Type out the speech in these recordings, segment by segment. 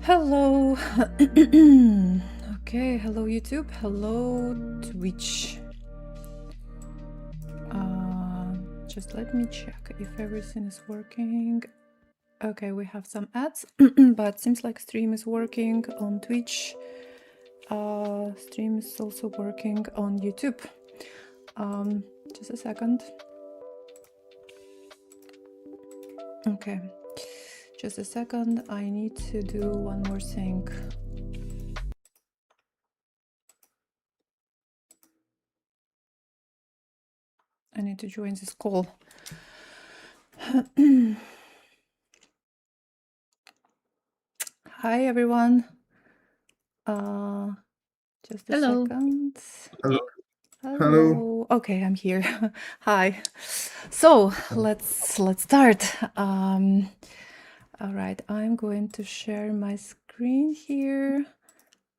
Hello. Okay, hello YouTube, hello Twitch. Just let me check if everything is working. Okay, we have some ads, but seems like stream is working on Twitch. Stream is also working on YouTube. Just a second. Okay, just a second. I need to do one more thing. I need to join this call. Hi everyone. Just a second. Hello. Hello. Okay, I'm here. Hi. So let's start. All right, I'm going to share my screen here.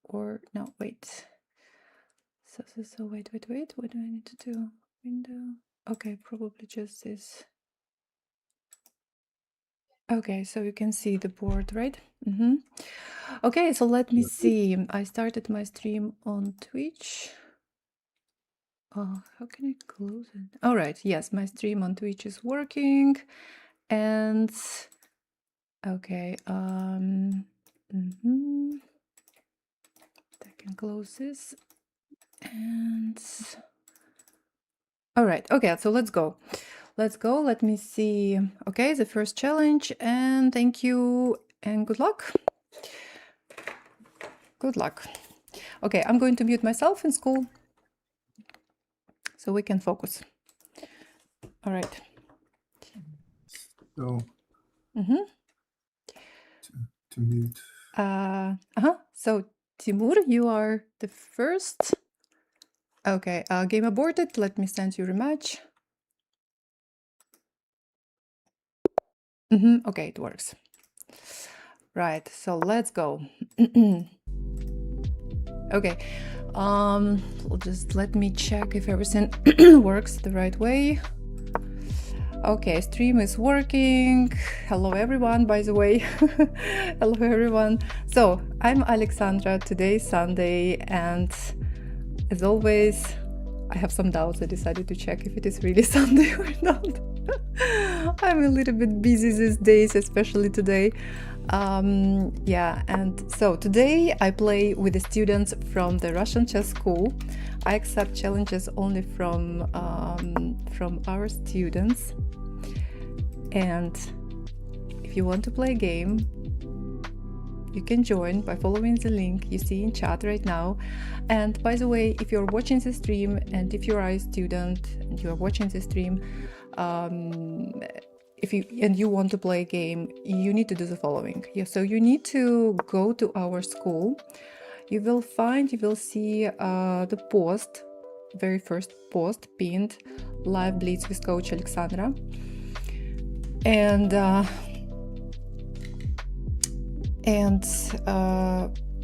Or no, wait. So wait. What do I need to do? Window. Okay, probably just this. Okay, so you can see the board, right? Okay, so let me see. I started my stream on Twitch. Oh, how can I close it? All right, yes, my stream on Twitch is working. And okay, I can close this. And all right, okay, so let's go. Let me see. Okay, the first challenge, and thank you and good luck. Good luck. Okay, I'm going to mute myself in school so we can focus. All right. So to mute. So Timur, you are the first. Okay, game aborted. Let me send you rematch. Okay, it works. Right, so let's go. Okay, just let me check if everything works the right way. Okay, stream is working. Hello everyone, by the way. Hello everyone. So I'm Alexandra. Today is Sunday, and as always, I have some doubts. I decided to check if it is really Sunday or not. I'm a little bit busy these days, especially today. Yeah, and so today I play with the students from the Russian chess school. I accept challenges only from our students. And if you want to play a game, you can join by following the link you see in chat right now. And by the way, if you're watching the stream and if you are a student and you're watching the stream, if you want to play a game, you need to do the following. So you need to go to our school. You will see the post, very first post pinned, live Blitz with Coach Alexandra. And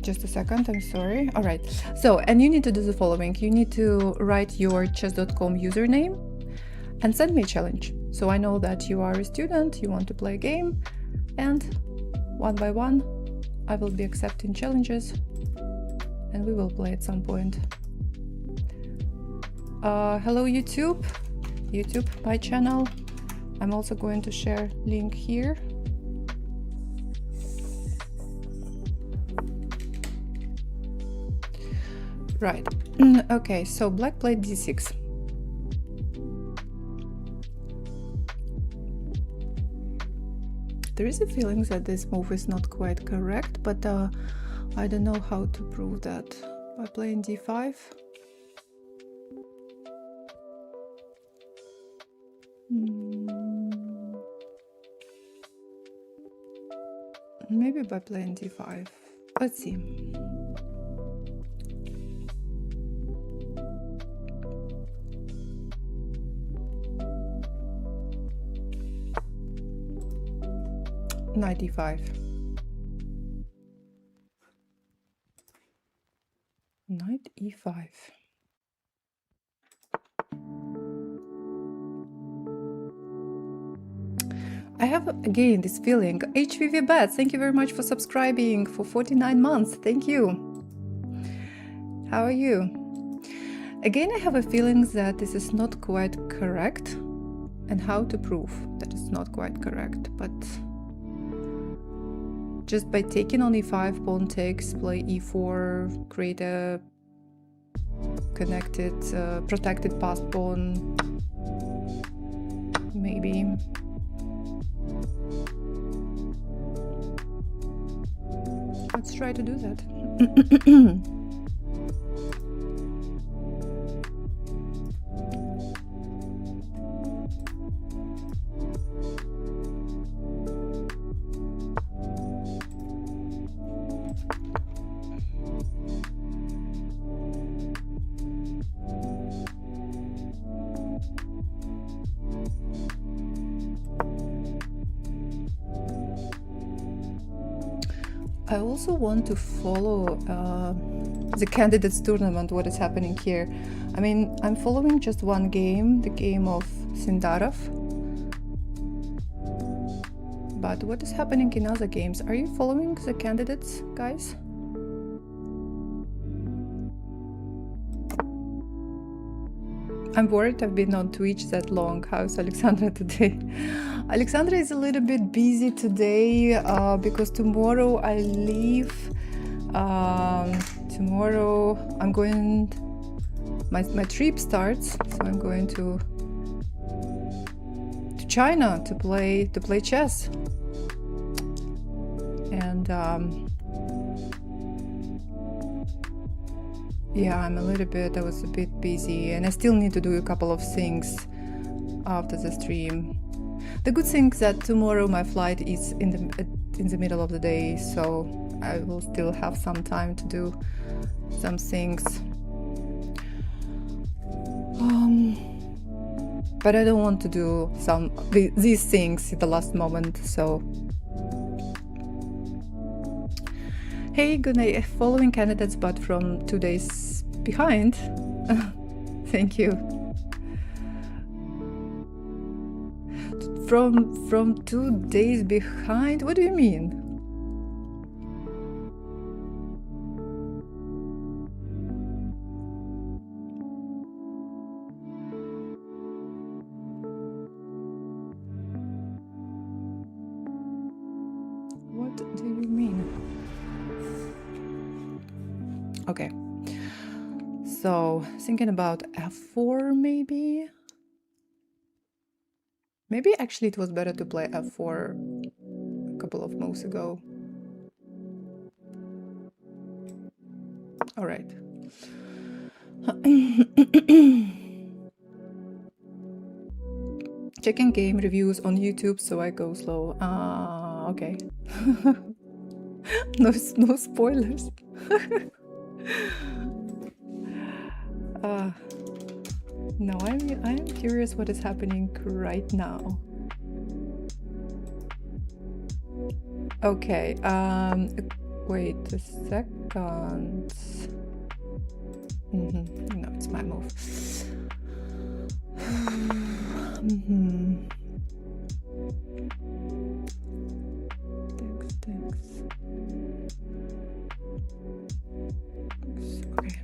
just a second, I'm sorry. All right. So, and you need to do the following. You need to write your chess.com username and send me a challenge. So I know that you are a student, you want to play a game, and one by one, I will be accepting challenges and we will play at some point. Hello, YouTube, my channel. I'm also going to share link here. Right. Okay, so black played d6. There is a feeling that this move is not quite correct, but I don't know how to prove that. By playing d5. Maybe by playing d5. Let's see. Knight e5. Knight e5. I have again this feeling. HVV Bet, thank you very much for subscribing for 49 months. Thank you. How are you? Again, I have a feeling that this is not quite correct, and how to prove that it's not quite correct, but just by taking on e5, pawn takes, play e4, create a connected, protected passed pawn, maybe. Let's try to do that. I also want to follow the candidates tournament, what is happening here. I mean, I'm following just one game, the game of Sindarov. But what is happening in other games? Are you following the candidates, guys? I'm worried I've been on Twitch that long. How's Alexandra today? Alexandra is a little bit busy today because tomorrow I leave. Tomorrow I'm going, my trip starts, so I'm going to China to play chess. And yeah, I was a bit busy, and I still need to do a couple of things after the stream. The good thing is that tomorrow my flight is in the middle of the day, so I will still have some time to do some things. But I don't want to do these things at the last moment, so. Hey, good night. Following candidates, but from 2 days behind. Thank you. From 2 days behind? What do you mean? What do you mean? Okay. So, thinking about f4 maybe? Maybe actually it was better to play f4 a couple of moves ago. All right. Checking game reviews on YouTube, so I go slow. Okay. No spoilers. No, I'm curious what is happening right now. Okay. Wait a second. No, it's my move. Thanks. Okay.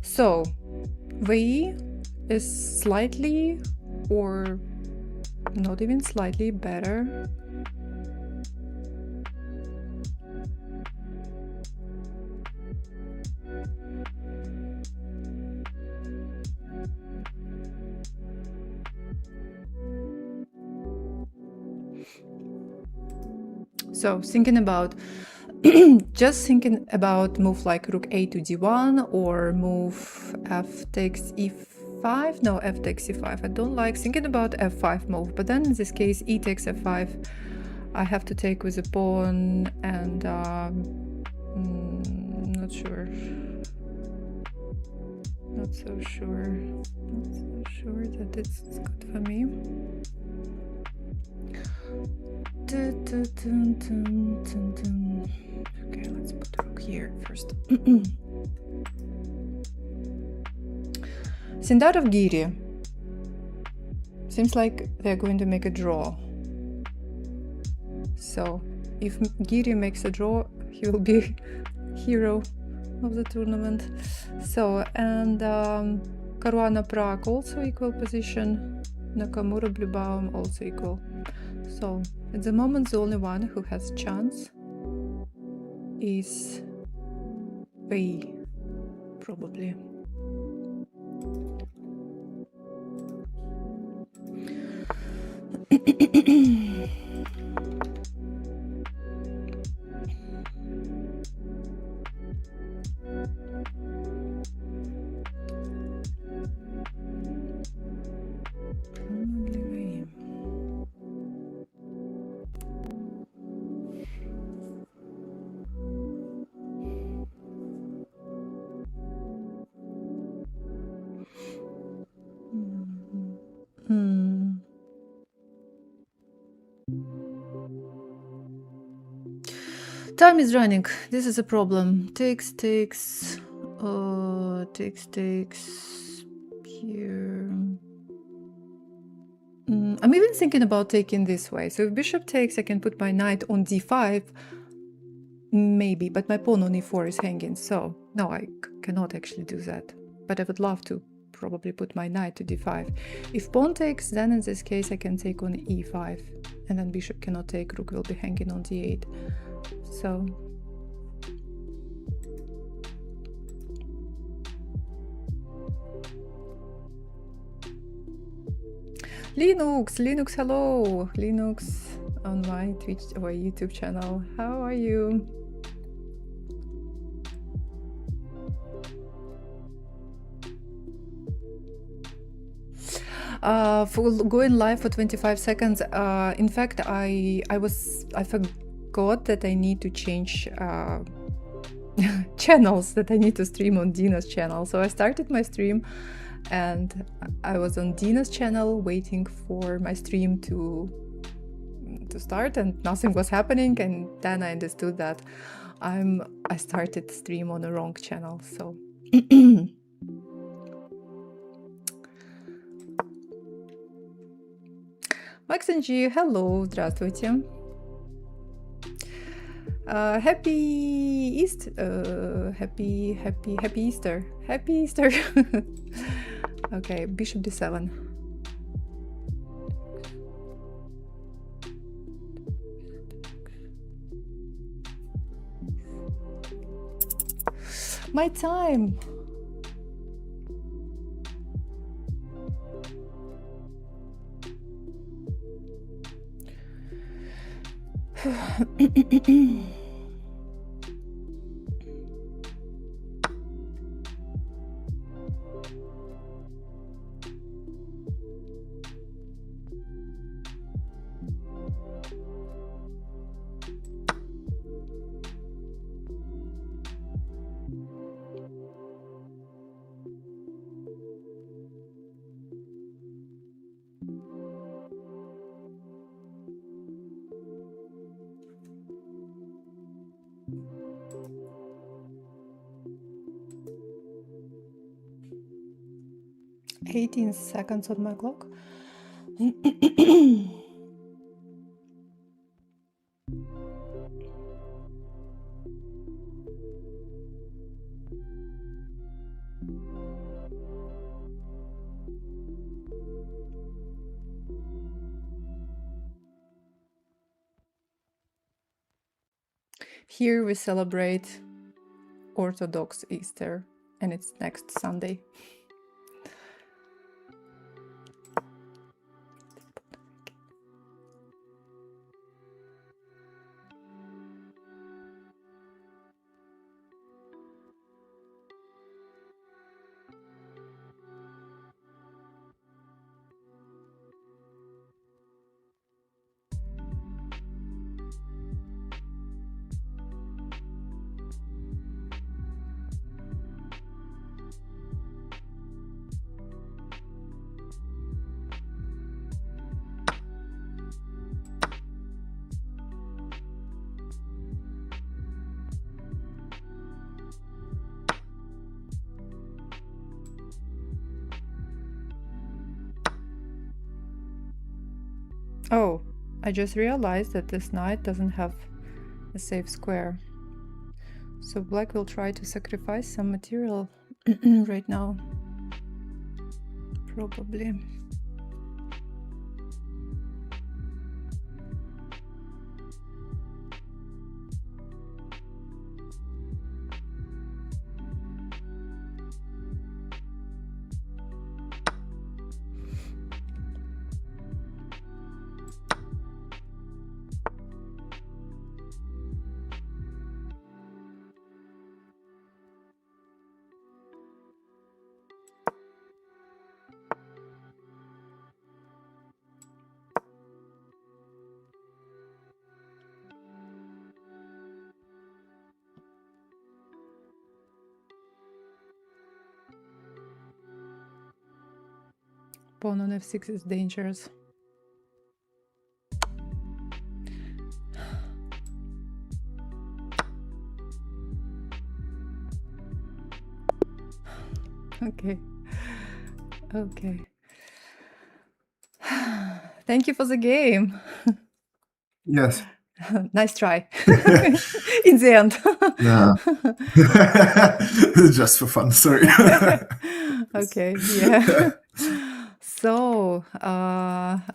So, V is slightly, or not even slightly, better. So thinking about just thinking about move like rook a to d1 or move f takes e5. No, f takes e5. I don't like thinking about f5 move, but then in this case e takes f5. I have to take with a pawn, and not sure. Not so sure that it's good for me. Okay, let's put the rook here first. Sindar of Giri. Seems like they're going to make a draw. So if Giri makes a draw, he will be hero of the tournament. So, and Caruana Prague also equal position. Nakamura Bluebaum also equal. So at the moment the only one who has chance is V, probably. Time is running. This is a problem. Takes here. I'm even thinking about taking this way. So if bishop takes, I can put my knight on d5, maybe, but my pawn on e4 is hanging. So no, I cannot actually do that. But I would love to probably put my knight to d5. If pawn takes, then in this case I can take on e5, and then bishop cannot take, rook will be hanging on d8. So Linux, hello, Linux on my Twitch or YouTube channel. How are you? For going live for 25 seconds. In fact, I forgot that I need to change channels, that I need to stream on Dina's channel. So I started my stream and I was on Dina's channel waiting for my stream to start, and nothing was happening, and then I understood that I started stream on the wrong channel. So Max and G, hello, здравствуйте. Happy Easter. Happy Easter. Happy Easter. Okay, bishop d7. My time. 18 seconds on my clock. Here we celebrate Orthodox Easter, and it's next Sunday. Oh, I just realized that this knight doesn't have a safe square. So black will try to sacrifice some material right now. Probably. Pawn on f6 is dangerous. Okay. Okay. Thank you for the game. Yes. Nice try. In the end. Yeah. Just for fun, sorry. Okay, yeah. So,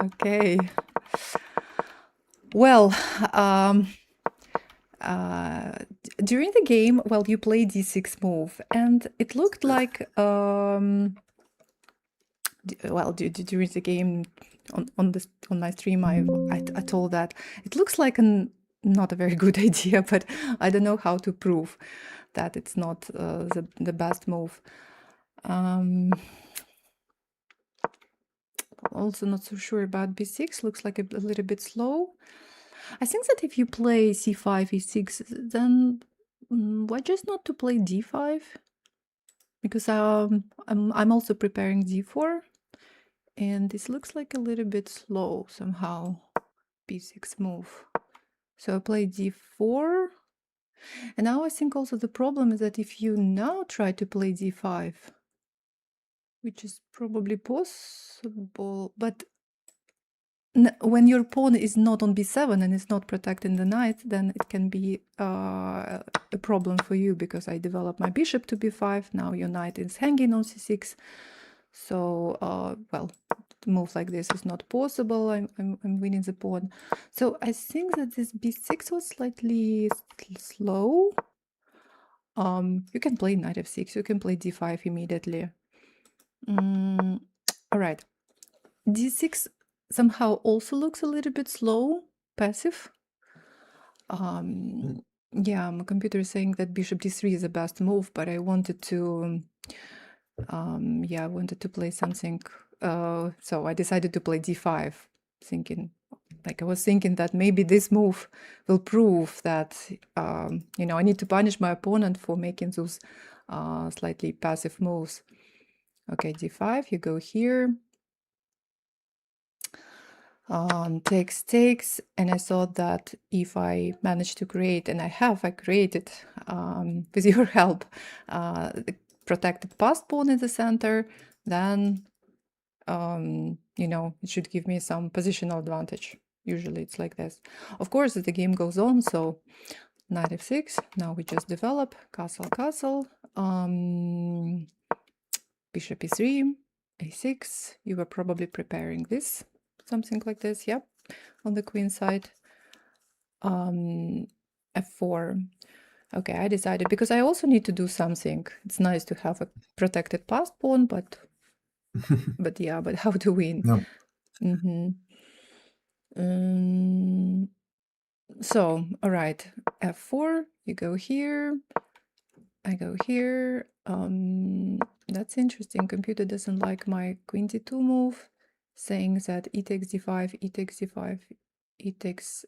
okay. Well, during the game, well, you played d6 move, and it looked like, well, during the game on my stream, I told that it looks like not a very good idea, but I don't know how to prove that it's not the best move. Also not so sure about b6, looks like a little bit slow. I think that if you play c5, e6, then why just not to play d5? Because I'm also preparing d4, and this looks like a little bit slow somehow, b6 move. So I play d4, and now I think also the problem is that if you now try to play d5, which is probably possible, but when your pawn is not on b7 and is not protecting the knight, then it can be a problem for you, because I develop my bishop to b5. Now your knight is hanging on c6. So, well, to move like this is not possible. I'm winning the pawn. So I think that this b6 was slightly slow. You can play knight f6. You can play d5 immediately. All right. d6 somehow also looks a little bit slow, passive. Yeah, my computer is saying that bishop d3 is the best move, but I wanted to, I wanted to play something. So I decided to play d5, thinking, I was thinking that maybe this move will prove that, I need to punish my opponent for making those slightly passive moves. Okay, d5, you go here. Takes, and I thought that if I manage to create, and I created with your help, the protected passed pawn in the center, then it should give me some positional advantage. Usually it's like this. Of course, as the game goes on, so knight f6, now we just develop castle, bishop e3, a6. You were probably preparing this, something like this, yep, on the queen side. F4. Okay, I decided, because I also need to do something. It's nice to have a protected passed pawn, but how to win? No. So, all right, F4, you go here, I go here. That's interesting. Computer doesn't like my queen d2 move, saying that e takes d5, e takes d5, e takes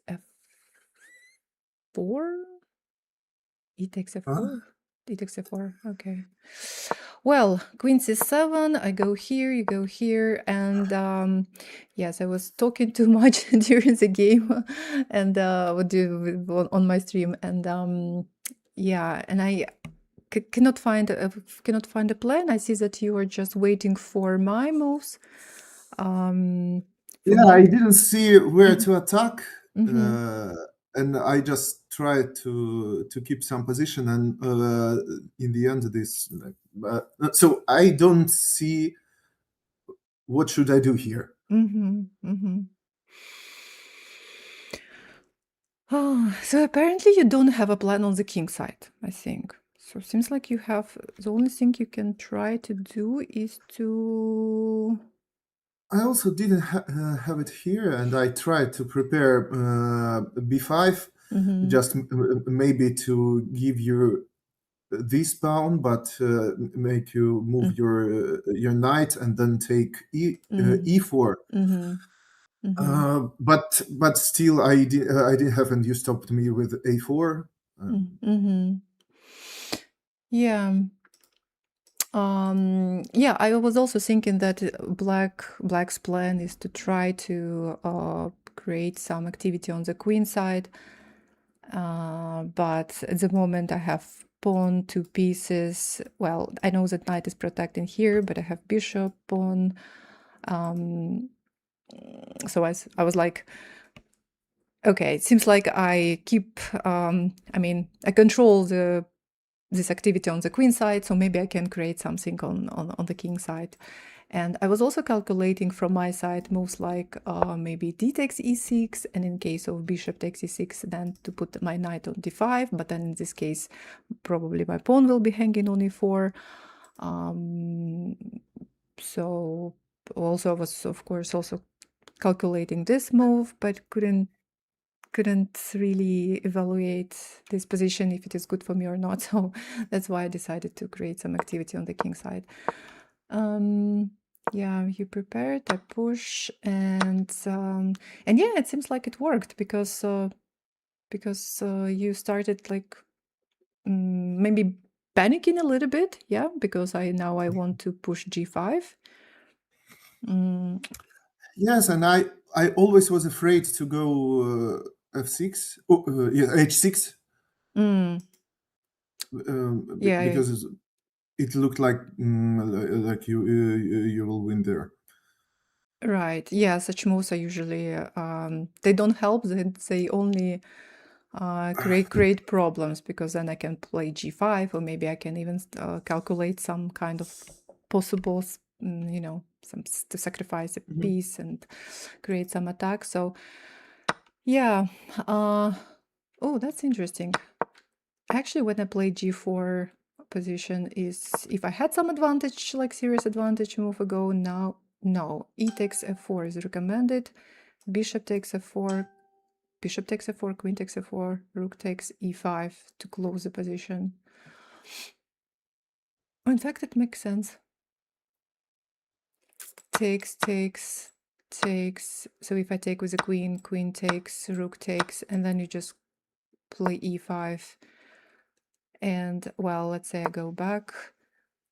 f4, e takes f4, e takes f4. Okay. Well, queen c7, I go here, you go here, and yes, I was talking too much during the game and on my stream, and and I cannot find a plan. I see that you are just waiting for my moves. I didn't see where to attack, and I just tried to keep some position, and in the end, so I don't see what should I do here. Oh, so apparently you don't have a plan on the king side, I think. So it seems like you have, the only thing you can try to do is to... I also didn't have it here, and I tried to prepare b5, just maybe to give you this pawn, but make you move your knight and then take e4. But still, I didn't have, and you stopped me with a4. Yeah. I was also thinking that Black's plan is to try to create some activity on the queen side, but at the moment I have pawn, 2 pieces. Well, I know that knight is protecting here, but I have bishop, pawn. So I was like, okay, it seems like I keep, I control this activity on the queen side, so maybe I can create something on the king side. And I was also calculating from my side moves like maybe d takes e6, and in case of bishop takes e6, then to put my knight on d5, but then in this case, probably my pawn will be hanging on e4. So also I was, of course, also calculating this move, but couldn't really evaluate this position if it is good for me or not. So that's why I decided to create some activity on the king side. You prepared, I push, and it seems like it worked because you started like maybe panicking a little bit, because I want to push g5. Yes, and I always was afraid to go f6, h6. Because it looked like you will win there. Right. Yeah, such moves are usually they don't help. They only create problems, because then I can play g5, or maybe I can even calculate some kind of possible, to sacrifice a piece and create some attack. So yeah. Oh, that's interesting. Actually, when I play g4 position, is if I had some advantage, like serious advantage a move ago, now no. E takes f4 is recommended. Bishop takes f4. bishop takes f4, queen takes f4, rook takes e5 to close the position. In fact, it makes sense. Takes. So if I take with the queen, queen takes, rook takes, and then you just play e5. And well, let's say I go back.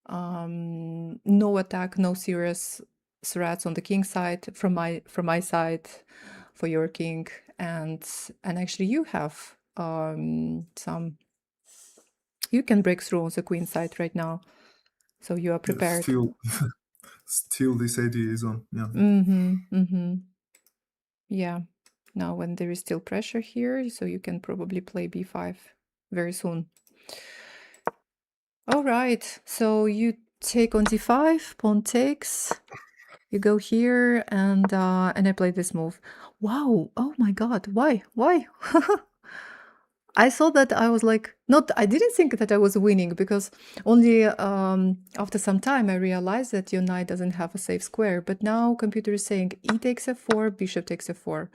No attack, no serious threats on the king side from my side for your king, and actually you have some. You can break through on the queen side right now, so you are prepared. Still this idea is on. Yeah. Now when there is still pressure here, so you can probably play b5 very soon. All right, so you take on d5, pawn takes. You go here, and I play this move. Wow! Oh my God! Why? I thought that I was like I didn't think that I was winning, because only after some time I realized that your knight doesn't have a safe square. But now computer is saying e takes f4, bishop takes f4.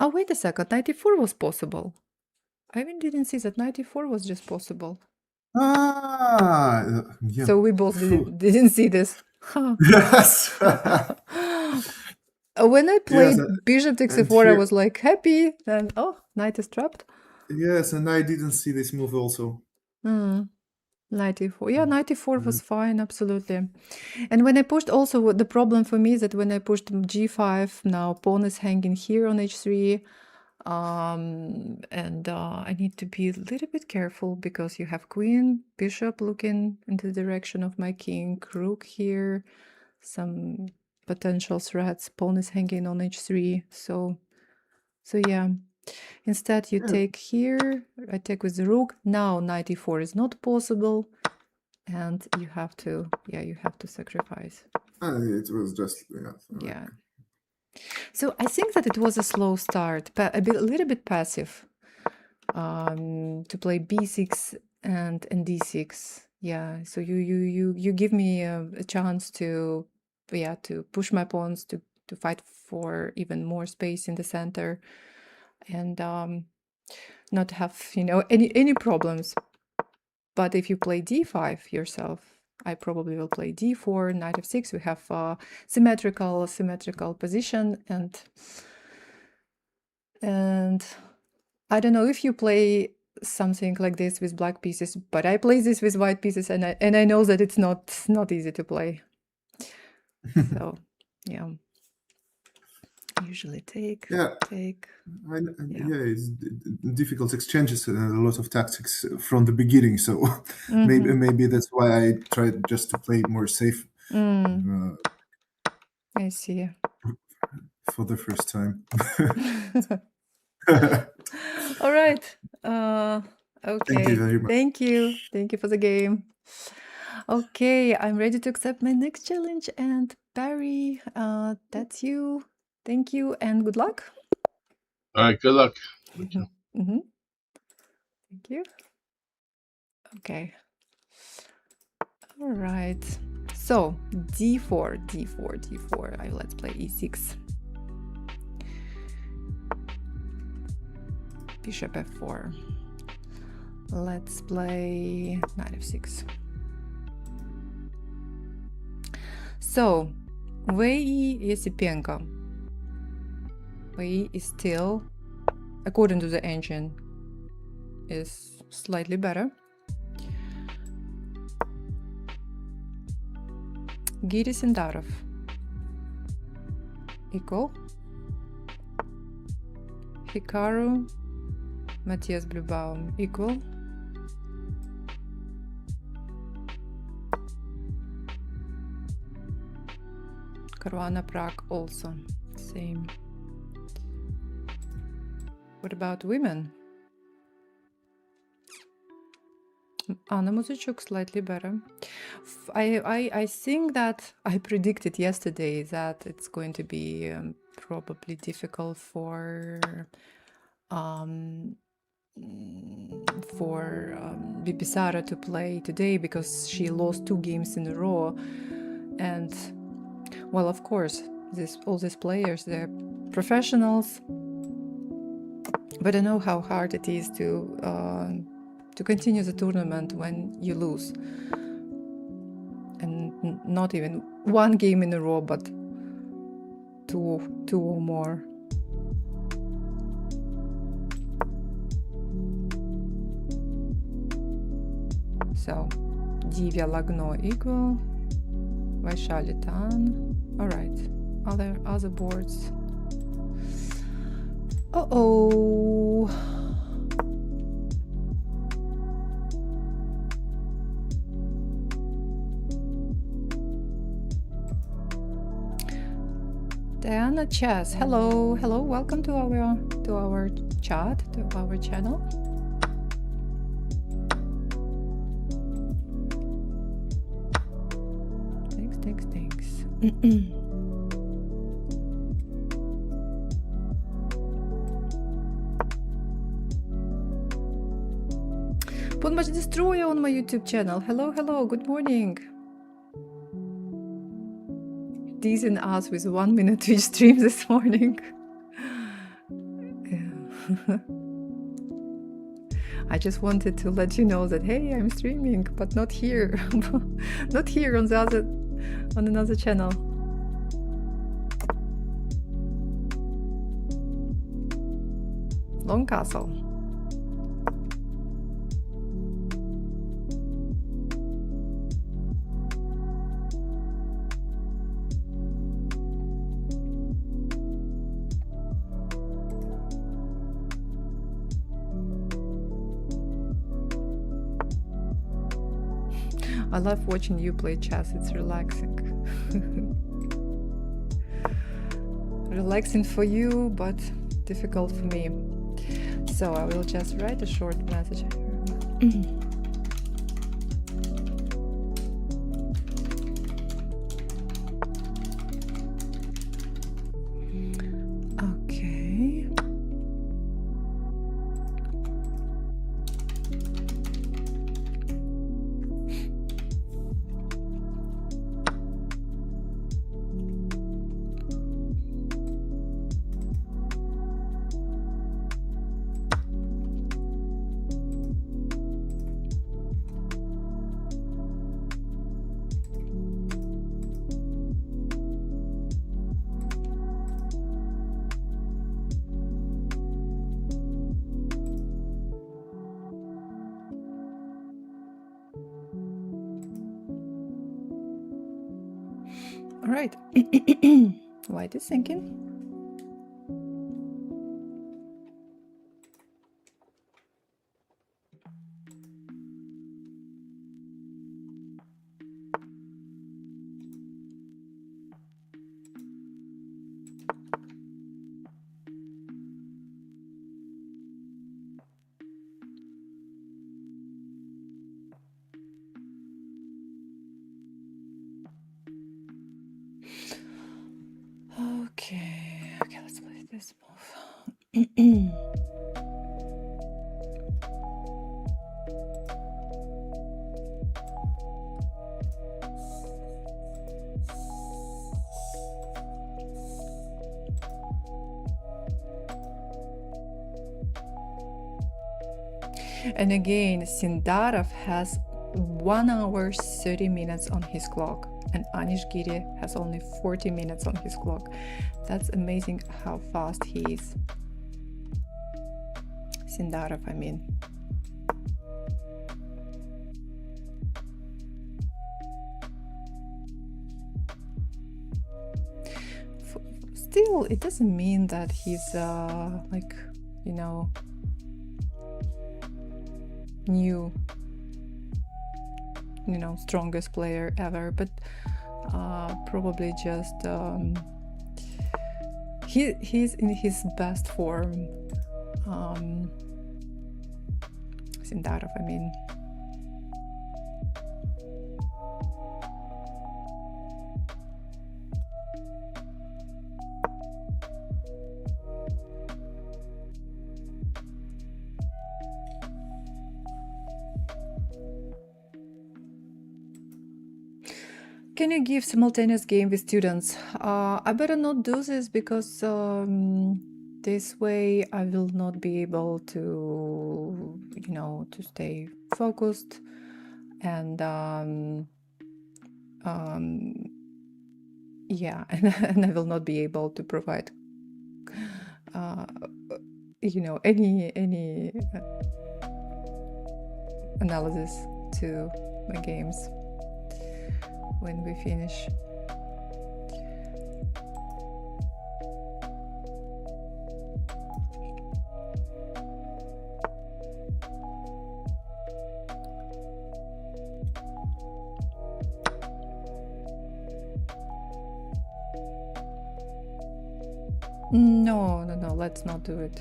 Oh, wait a second, knight e4 was possible. I even didn't see that knight e4 was just possible. Yeah. So we both didn't see this. Yes. When I played bishop takes f4, I was like happy. Then knight is trapped. Yes, and I didn't see this move also. Knight e4. Yeah, knight e4 was fine, absolutely. And when I pushed, also the problem for me is that when I pushed g5, now pawn is hanging here on h3. And I need to be a little bit careful, because you have queen, bishop looking in the direction of my king, rook here, some potential threats, pawn is hanging on h3. So yeah, instead you take here, I take with the rook. Now knight e4 is not possible, and you have to sacrifice. It was just yeah. So I think that it was a slow start, but a little bit passive, to play b6 and d6. Yeah, so you give me a chance to push my pawns, to fight for even more space in the center, and not have any problems. But if you play d5 yourself, I probably will play d4, knight f6. We have symmetrical position, and I don't know if you play something like this with black pieces, but I play this with white pieces, and I know that it's not easy to play. So yeah, usually take. It's difficult exchanges, a lot of tactics from the beginning, so maybe that's why I tried just to play more safe. I see. For the first time. All right. Okay. Thank you very much. Thank you for the game. Okay, I'm ready to accept my next challenge, and Barry, that's you. Thank you and good luck. All right, good luck. Thank you. Thank you. Okay. All right. So d4. Let's play e6. Bishop f4. Let's play knight f6. So VE Yesipenko. VE is still, according to the engine, is slightly better. Giri Sindarov equal. Hikaru Matthias Blubaum equal. Caruana Prague also same. What about women? Anna Muzyczuk slightly better. I think that I predicted yesterday that it's going to be probably difficult for Bipisara to play today, because she lost 2 games in a row, and well, of course, all these players, they're professionals, But I know how hard it is to continue the tournament when you lose, and not even one game in a row, but two or more. So Divya Lagno equal, Vaishali Tan. All right, other boards. Uh-oh. Diana Chess, hello, welcome to our chat, to our channel. Thanks. Put much Destroyer on my YouTube channel. Hello, good morning. Teasing us with 1 minute Twitch stream this morning. Yeah. I just wanted to let you know that, hey, I'm streaming, but not here. Not here on another channel. Long Castle. I love watching you play chess, it's relaxing. Relaxing for you, but difficult for me. So I will just write a short message. Okay. All right. Light is sinking. Okay, let's play this move. And again, Sindarov has 1 hour 30 minutes on his clock, and Anish Giri has only 40 minutes on his clock. That's amazing how fast he is. Sindarov, I mean. Still, it doesn't mean that he's like, you know, new, you know, strongest player ever, but probably just he's in his best form. Sindarov, I mean. Can you give simultaneous game with students? I better not do this because this way, I will not be able to, to stay focused, and yeah, and I will not be able to provide, any analysis to my games when we finish. No, let's not do it.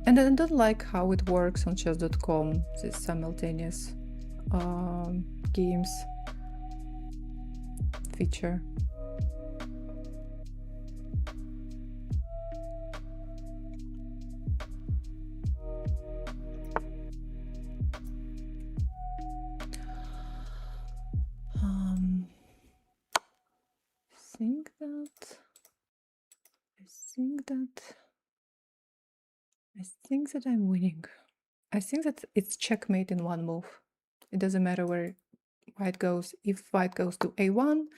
And I don't like how it works on chess.com, this simultaneous games feature. I think that I'm winning. I think that it's checkmate in one move. It doesn't matter where white goes. If white goes to a1,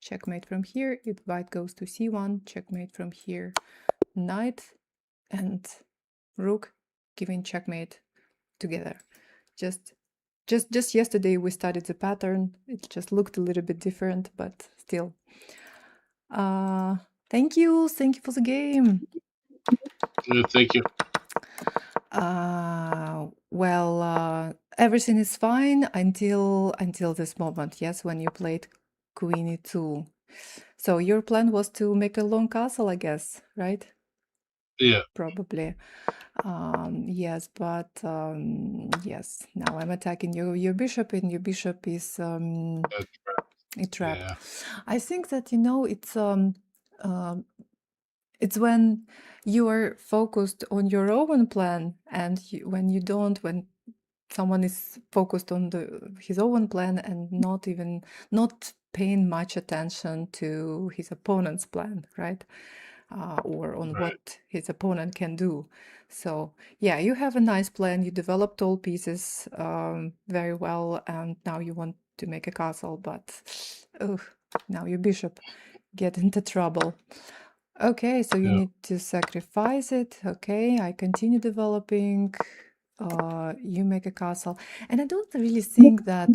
checkmate from here. If white goes to c1, checkmate from here. Knight and rook giving checkmate together. Just yesterday we studied the pattern. It just looked a little bit different, but still. Thank you for the game. Thank you. Well, everything is fine until this moment. Yes, when you played queen e2. So your plan was to make a long castle, I guess, right? Yeah. Probably. Yes, but yes. Now I'm attacking your bishop, and your bishop is trapped. Yeah. I think that it's when you are focused on your own plan, and when someone is focused on his own plan and not paying much attention to his opponent's plan, right? Or on what his opponent can do. So yeah, you have a nice plan. You developed all pieces very well, and now you want to make a castle, but now your bishop get into trouble. Okay, so you need to sacrifice it. Okay, I continue developing. You make a castle. And I don't really think that,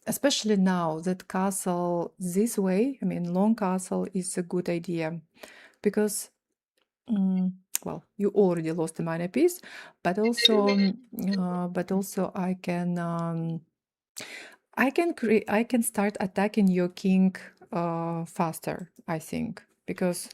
especially now, that castle this way, I mean, long castle is a good idea. Because, well, you already lost a minor piece, but also I can start attacking your king faster, I think, because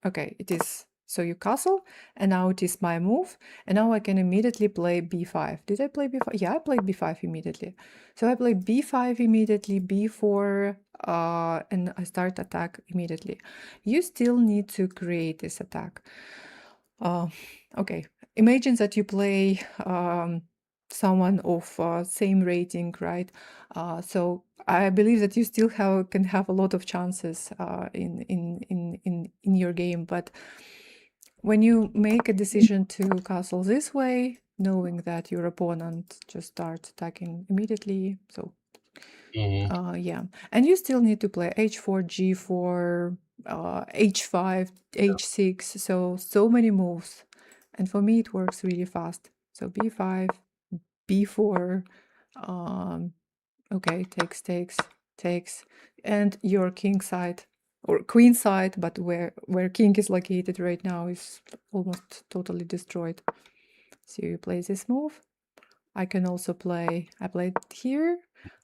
okay, it is. So you castle, and now it is my move, and now I can immediately play b5. Did I play b5? Yeah, I played b5 immediately. So I play b5 immediately, b4, and I start attack immediately. You still need to create this attack. Okay, imagine that you play someone of same rating, right? So I believe that you still can have a lot of chances in your game, but when you make a decision to castle this way, knowing that your opponent just starts attacking immediately, so yeah, and you still need to play h4, g4, h5, h6, so many moves, and for me it works really fast. So b5, b4, okay, takes, and your king side or queen side, but where king is located right now is almost totally destroyed. So you play this move. I can also play, I played here,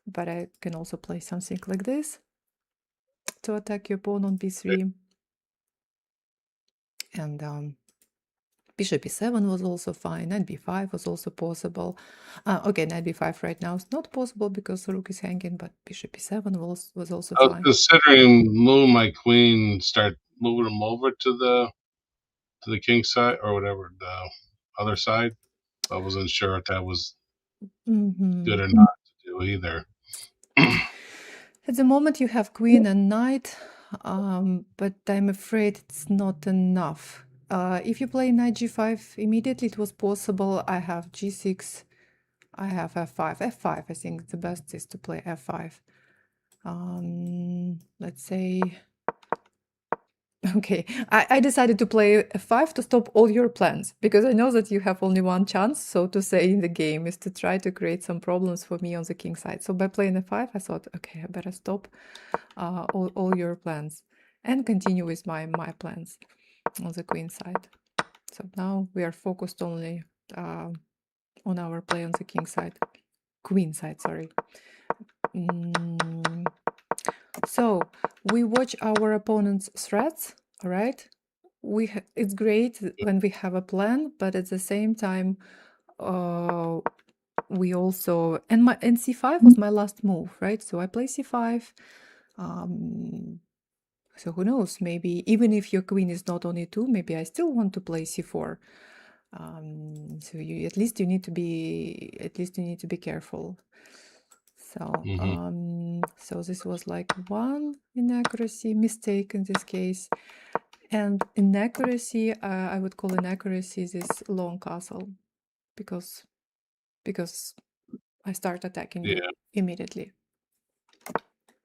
but I can also play something like this to attack your pawn on b3. And bishop b7 was also fine, knight b5 was also possible. Okay, knight b5 right now is not possible because the rook is hanging, but bishop b7 was also fine. I was considering moving my queen, start moving them over to the king side or whatever, the other side. I wasn't sure if that was good or not to do either. At the moment you have queen and knight. but I'm afraid it's not enough. If you play knight g5 immediately, it was possible. I have g6, I have f5. f5, I think the best is to play f5. Let's say, okay, I decided to play f5 to stop all your plans, because I know that you have only one chance, so to say, in the game, is to try to create some problems for me on the king side. So by playing f5, I thought, okay, I better stop all your plans and continue with my plans on the queen side. So now we are focused only on our play on the king side, queen side, sorry. So we watch our opponent's threats, all right? It's great when we have a plan, but at the same time, we also, and c5 was my last move, right? So I play c5. So who knows? Maybe even if your queen is not on e2, maybe I still want to play c4. So at least you need to be careful. So so this was like one inaccuracy, mistake in this case, and inaccuracy. I would call inaccuracy this long castle, because I start attacking you immediately.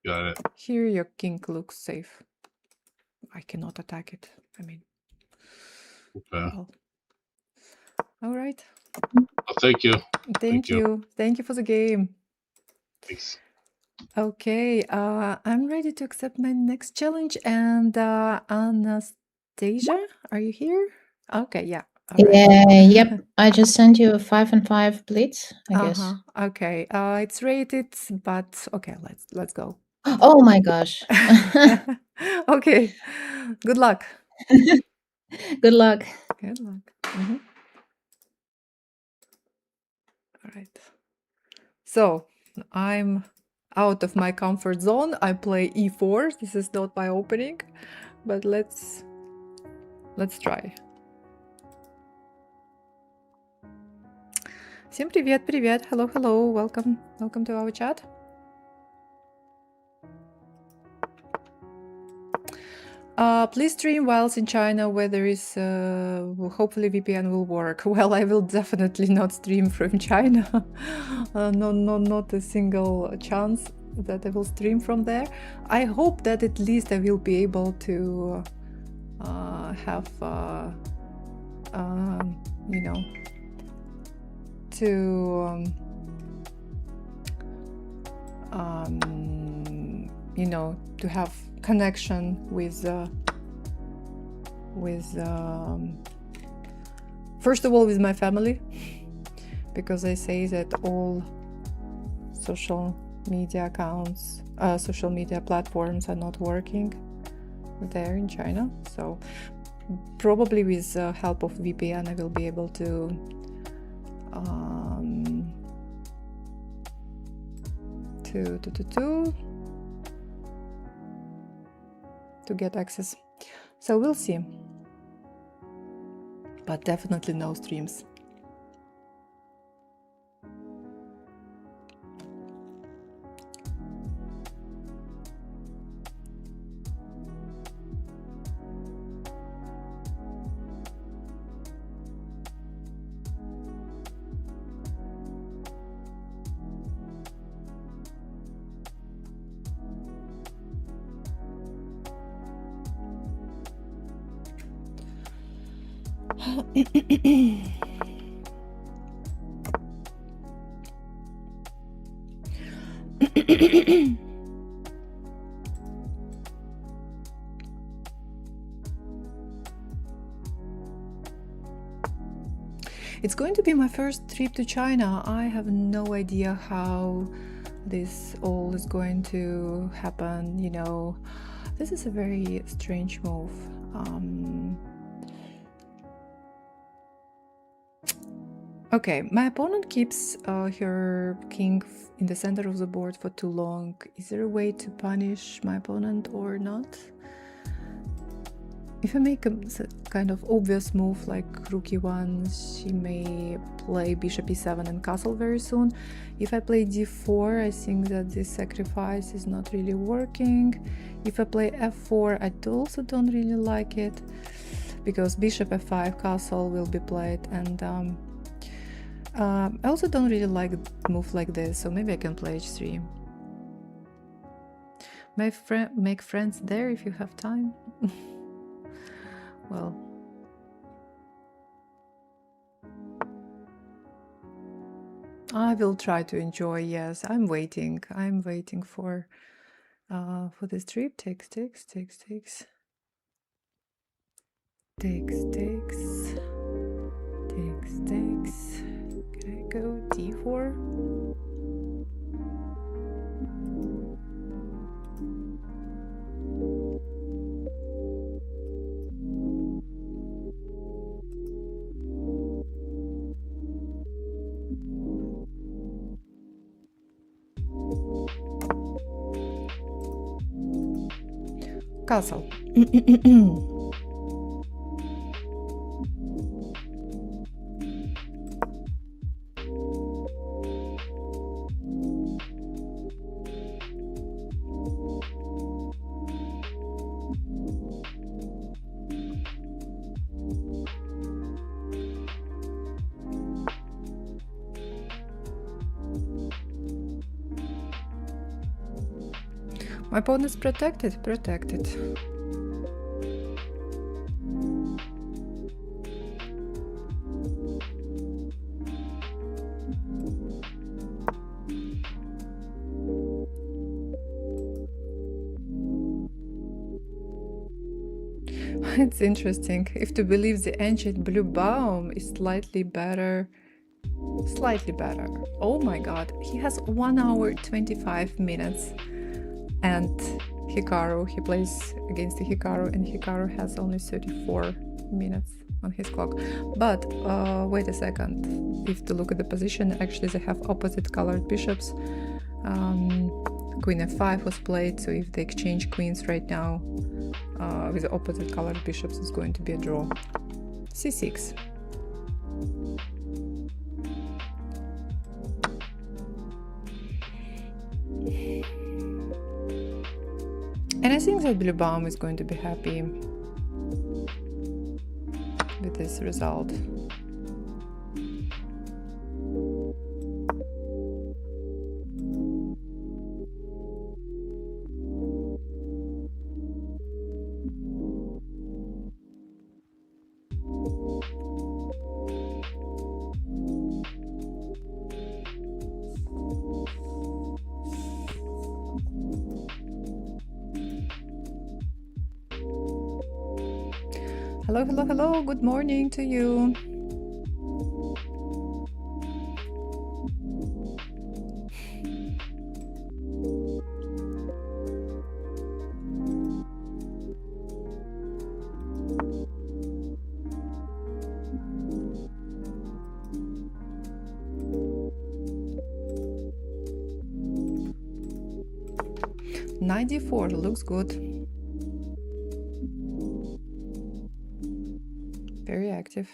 Got it. Here your king looks safe. I cannot attack it. I mean, okay. Well, all right. Well, thank you. Thank you. Thank you for the game. Thanks. Okay, I'm ready to accept my next challenge. And Anastasia, are you here? Okay, yeah. All right. Yep. I just sent you a 5 and 5 blitz, I guess. Okay. It's rated, but okay, let's go. Oh my gosh. Okay. Good luck. Good luck. Good luck. All right. So I'm out of my comfort zone. I play e4. This is not my opening, but let's try. Всем привет, привет. Hello, hello. Welcome to our chat. Please stream whilst in China where there is, hopefully VPN will work. Well, I will definitely not stream from China. Not a single chance that I will stream from there. I hope that at least I will be able to have, you know, to, you know, to have connection with first of all with my family, because they say that all social media accounts, social media platforms are not working there in China. So probably with the help of VPN I will be able to get access. So we'll see, but definitely no streams. It's going to be my first trip to China. I have no idea how this all is going to happen. You know, this is a very strange move. Okay, my opponent keeps her king in the center of the board for too long. Is there a way to punish my opponent or not? If I make a kind of obvious move like rook e1, she may play bishop e7 and castle very soon. If I play d4, I think that this sacrifice is not really working. If I play f4, I also don't really like it, because bishop f5 castle will be played, and I also don't really like a move like this, so maybe I can play h3. Make friends there if you have time. Well, I will try to enjoy. Yes, I'm waiting for this trip. Takes. Can I go d4? Castle. My pawn is protected. It's interesting. If to believe the ancient blue baum is slightly better. Oh my god, he has 1 hour 25 minutes. And Hikaru, he plays against the Hikaru, and Hikaru has only 34 minutes on his clock. But wait a second, if to look at the position, actually they have opposite colored bishops. Queen f5 was played, so if they exchange queens right now with the opposite colored bishops, it's going to be a draw. c6. And I think that Blue Baum is going to be happy with this result. Hello, good morning to you. Knight d4 looks good. Very active.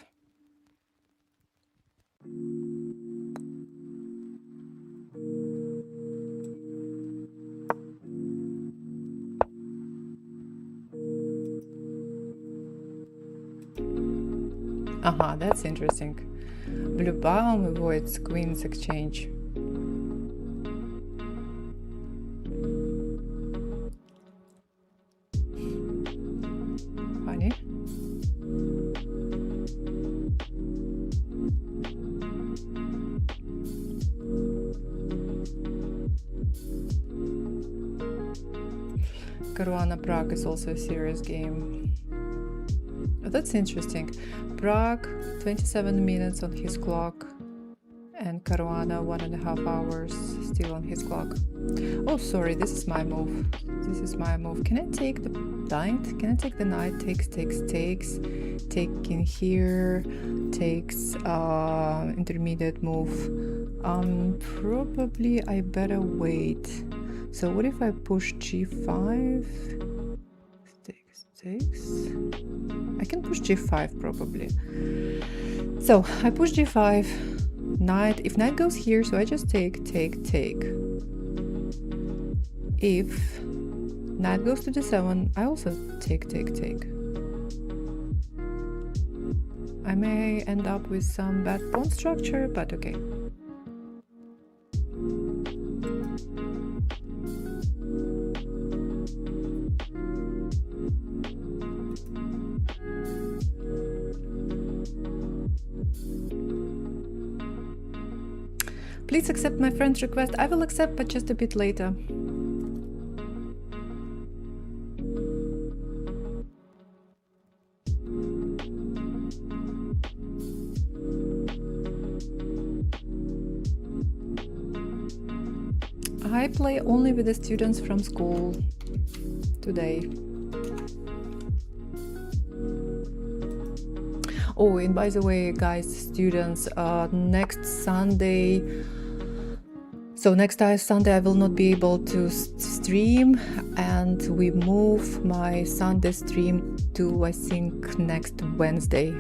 Aha, that's interesting. Blue Baum avoids queen's exchange. Funny. Caruana Prague is also a serious game. Oh, that's interesting. Prague 27 minutes on his clock, and Caruana 1.5 hours still on his clock. Oh, sorry, this is my move. Can I take the knight? Can I take the knight? Takes. Take in here. Takes intermediate move. Probably I better wait. So what if I push g5? Takes. I can push g5 probably. So I push g5, knight. If knight goes here, so I just take. If knight goes to d7, I also take. I may end up with some bad pawn structure, but okay. Please accept my friend's request. I will accept, but just a bit later. I play only with the students from school today. Oh, and by the way, guys, students, next Sunday, so next Sunday I will not be able to stream, and we move my Sunday stream to, I think, next Wednesday.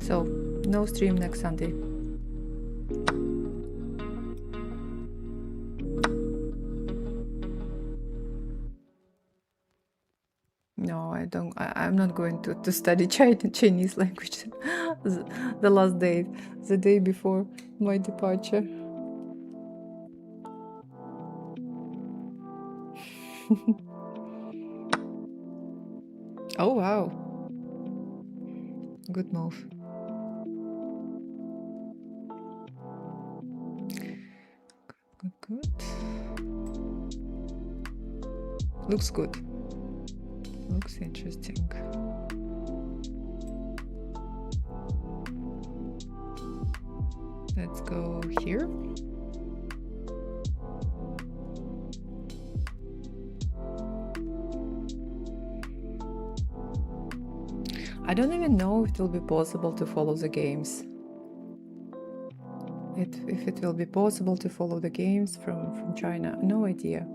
So, no stream next Sunday. No, I don't. I'm not going to study Chinese language the last day, the day before my departure. Oh, wow. Good move. Good. Looks good. Looks interesting. Let's go here. I don't even know if it will be possible to follow the games. If it will be possible to follow the games from China, no idea.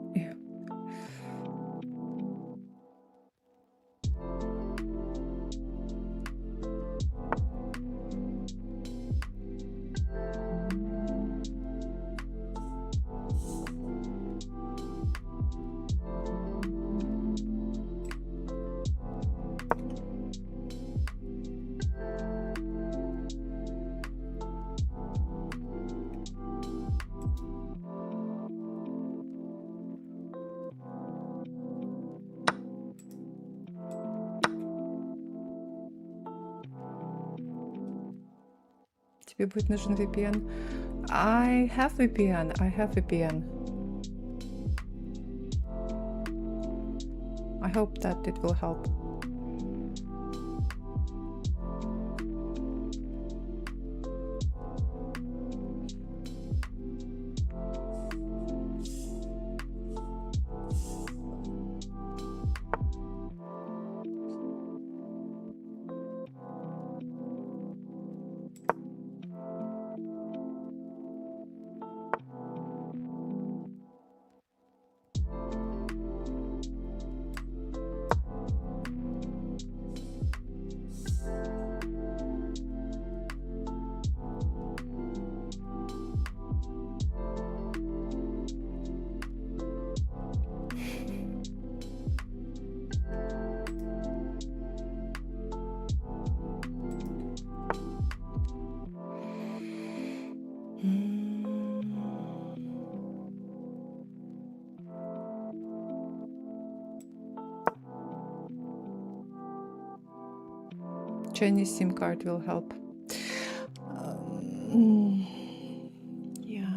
Тебе будет нужен VPN. I have VPN. I hope that it will help. Chinese SIM card will help. Yeah.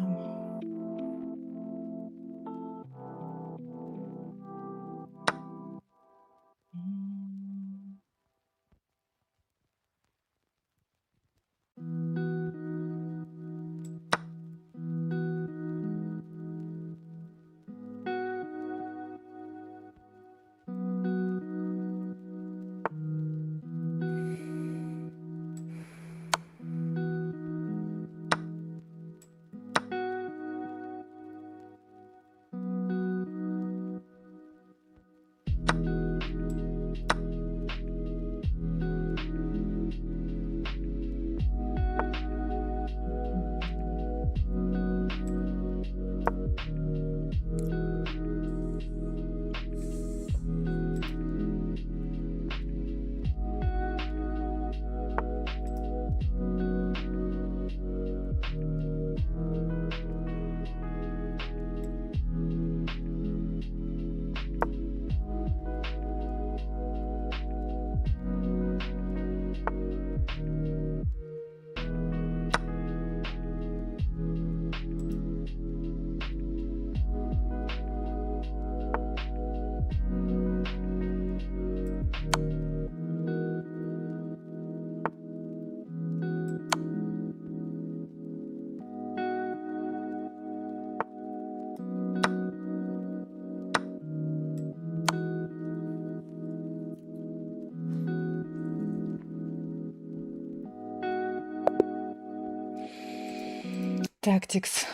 tactics.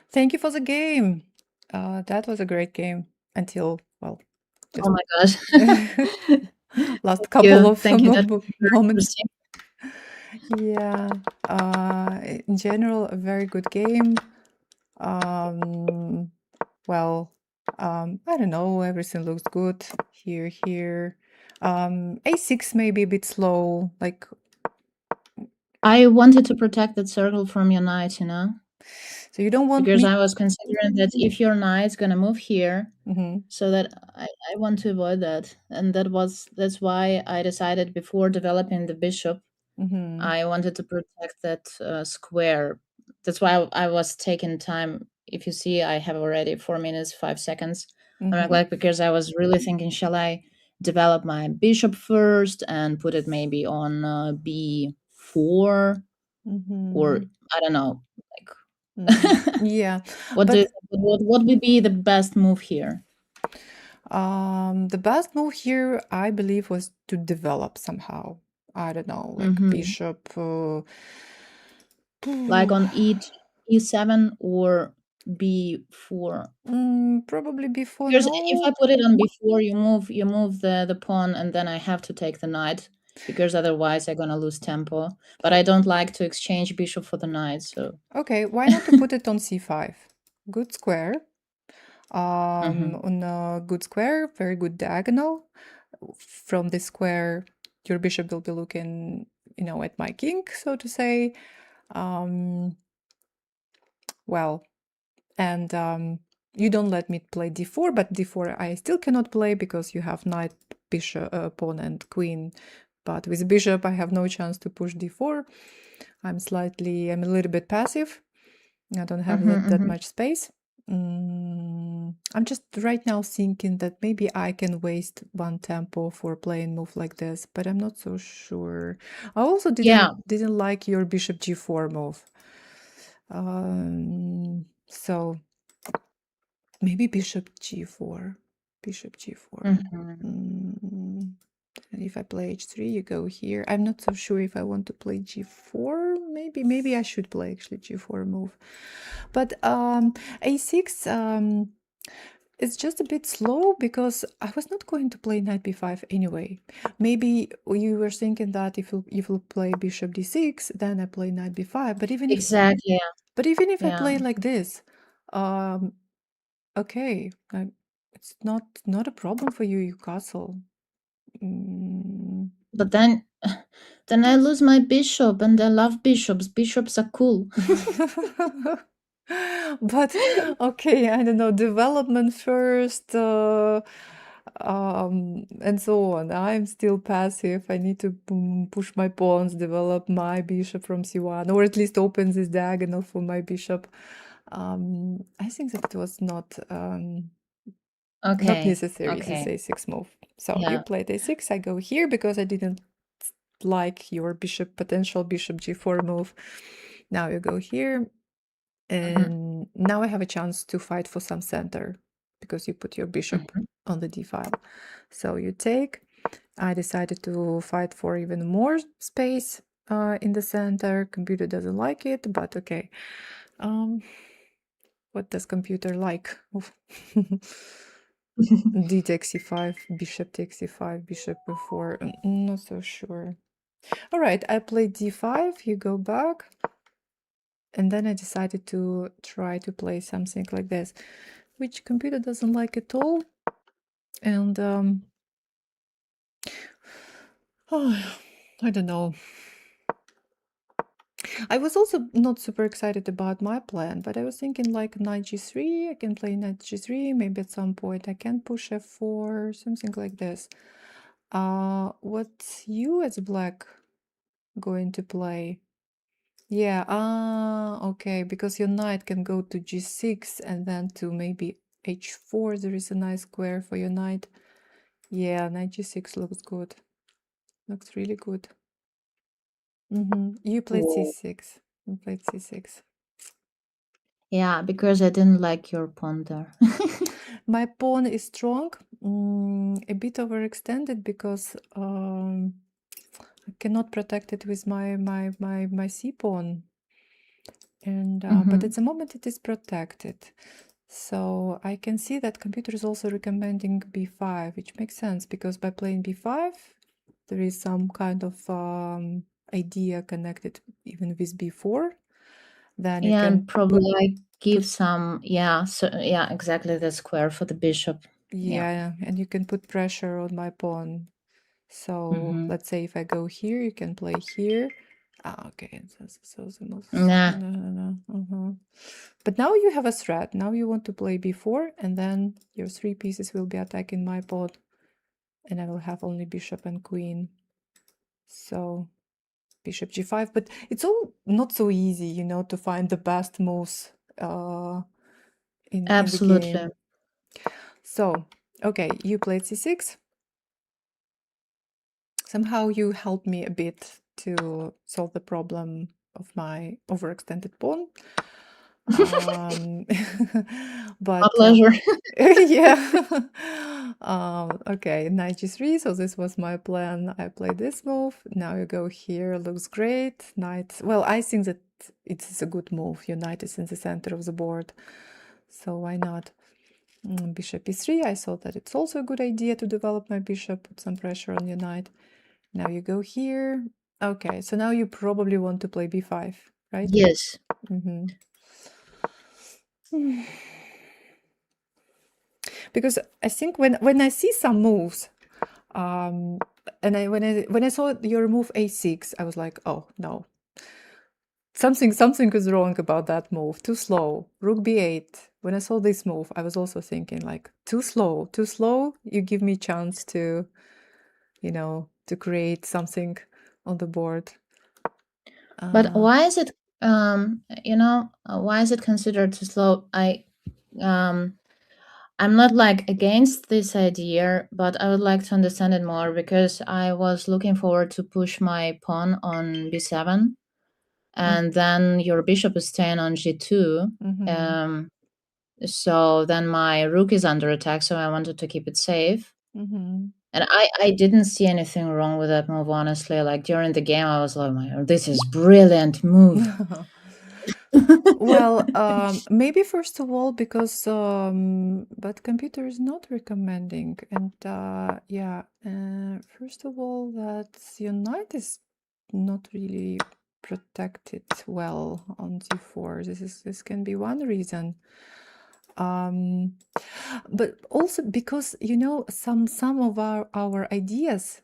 Thank you for the game. That was a great game until, well, Oh my gosh. last couple of Thank you. That was very moments. interesting. Yeah. In general, a very good game. Well, I don't know. Everything looks good here. A6 may be a bit slow. Like, I wanted to protect that circle from your knight, so you don't want because me. I was considering that if your knight's gonna move here, Mhm, so that I want to avoid that, and that's why I decided before developing the bishop, mhm, I wanted to protect that square. That's why I was taking time. If you see, I have already 4 minutes 5 seconds. I'm mhm, like because I was really thinking, shall I develop my bishop first and put it maybe on b4, or mhm, I don't know, like Yeah, what but would be the best move here? the best move here, I believe, was to develop somehow. I don't know, like Mhm. bishop. Like on e7 or b4. Probably before Because if I no. put it on b4, you move the pawn, and then I have to take the knight, because otherwise I'm gonna lose tempo. But I don't like to exchange bishop for the knight, so Okay, why not to put it on c5? Good square. Mhm. On a good square, very good diagonal. From this square, your bishop will be looking, at my king, so to say. Well, and you don't let me play d4, but d4 I still cannot play because you have knight, bishop, pawn, and queen. But with bishop, I have no chance to push d4. I'm a little bit passive. I don't have that much space. I'm just right now thinking that maybe I can waste one tempo for playing move like this, but I'm not so sure. I also Yeah. didn't like your bishop g4 move. So maybe bishop g4. Bishop g4. Mhm. And if I play h3, you go here. I'm not so sure if I want to play g4. Maybe I should play actually g4 move. But a6, it's just a bit slow because I was not going to play knight b5 anyway. Maybe you were thinking that if you play bishop d6, then I play knight b5. But even Exactly. if I Yeah. play like this, okay, it's not a problem for you, castle. But then I lose my bishop, and I love bishops. Bishops are cool. But okay, I don't know, development first, and so on. I'm still passive. I need to push my pawns, develop my bishop from c1, or at least open this diagonal for my bishop. I think that it was not necessary, this Okay. a6 move. So you Yeah. played a6, I go here because I didn't like your potential bishop g4 move. Now you go here, and now I have a chance to fight for some center because you put your bishop on the d file. So you take. I decided to fight for even more space in the center. Computer doesn't like it, but okay. What does computer like? D takes c5, bishop takes c5, bishop b4. Not so sure. All right, I played d5, you go back. And then I decided to try to play something like this, which computer doesn't like at all. And I don't know. I was also not super excited about my plan, but I was thinking like knight g3, I can play knight g3, maybe at some point I can push f4, something like this. What you as black going to play? Yeah, okay, because your knight can go to g6 and then to maybe h4. There is a nice square for your knight. Yeah, knight g6 looks good. Looks really good. You played Whoa. c6. You played c6. Yeah, because I didn't like your pawn there. My pawn is strong, a bit overextended because I cannot protect it with my c pawn, and but Mhm. at the moment it is protected. So I can see that computer is also recommending b5, which makes sense because by playing b5, there is some kind of idea connected even with b4. Then you Yeah, can and probably put, I give some, so yeah, exactly the square for the bishop. yeah, and you can put pressure on my pawn. So Mhm. let's say if I go here, you can play here. Okay, so the most Nah. no. But now you have a threat. Now you want to play b4, and then your 3 pieces will be attacking my pawn, and I will have only bishop and queen. So bishop g5, but it's all not so easy, to find the best moves in the Absolutely. game. So, okay, you played c6. Somehow you helped me a bit to solve the problem of my overextended pawn. My But pleasure. yeah. Okay, knight g3. So this was my plan. I played this move. Now you go here. Looks great. Knight. Well, I think that it is a good move. Your knight is in the center of the board. So why not? Bishop e3. I thought that it's also a good idea to develop my bishop, put some pressure on your knight. Now you go here. Okay, so now you probably want to play b5, right? Yes. Because I think when I see some moves, and when I saw your move a6, I was like, oh no, something is wrong about that move. Too slow. Rook b8. When I saw this move, I was also thinking like, too slow. You give me chance to, to create something on the board. But why is it, why is it considered too slow? I'm not like against this idea, but I would like to understand it more because I was looking forward to push my pawn on b7, and then your bishop is staying on g2. So then my rook is under attack, so I wanted to keep it safe. And I didn't see anything wrong with that move, honestly. Like during the game, I was like, this is brilliant move. Well, maybe first of all, because but computer is not recommending, and first of all, that your knight is not really protected well on d4. This can be one reason. But also because some of our ideas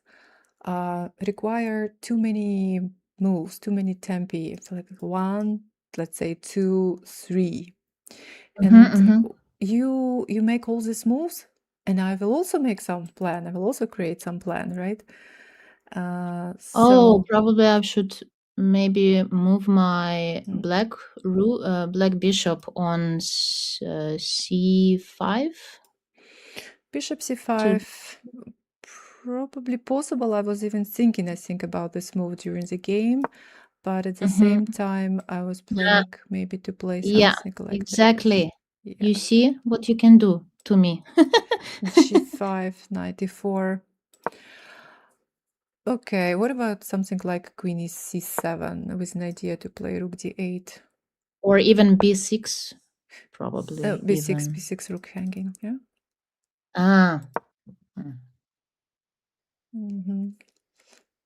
require too many moves, too many tempi. It's like 1, let's say 2, 3, and you make all these moves, and I will also make some plan. I will also create some plan, right? Oh, probably I should maybe move my black bishop on c5. Bishop c5, probably possible. I was even thinking, I think about this move during the game, but at the same time, I was planning maybe to play something like exactly. that. You see what you can do to me. G5, 94. Okay, what about something like queen is c7 with an idea to play rook d8? Or even b6, probably. b6, even. b6 rook hanging, yeah?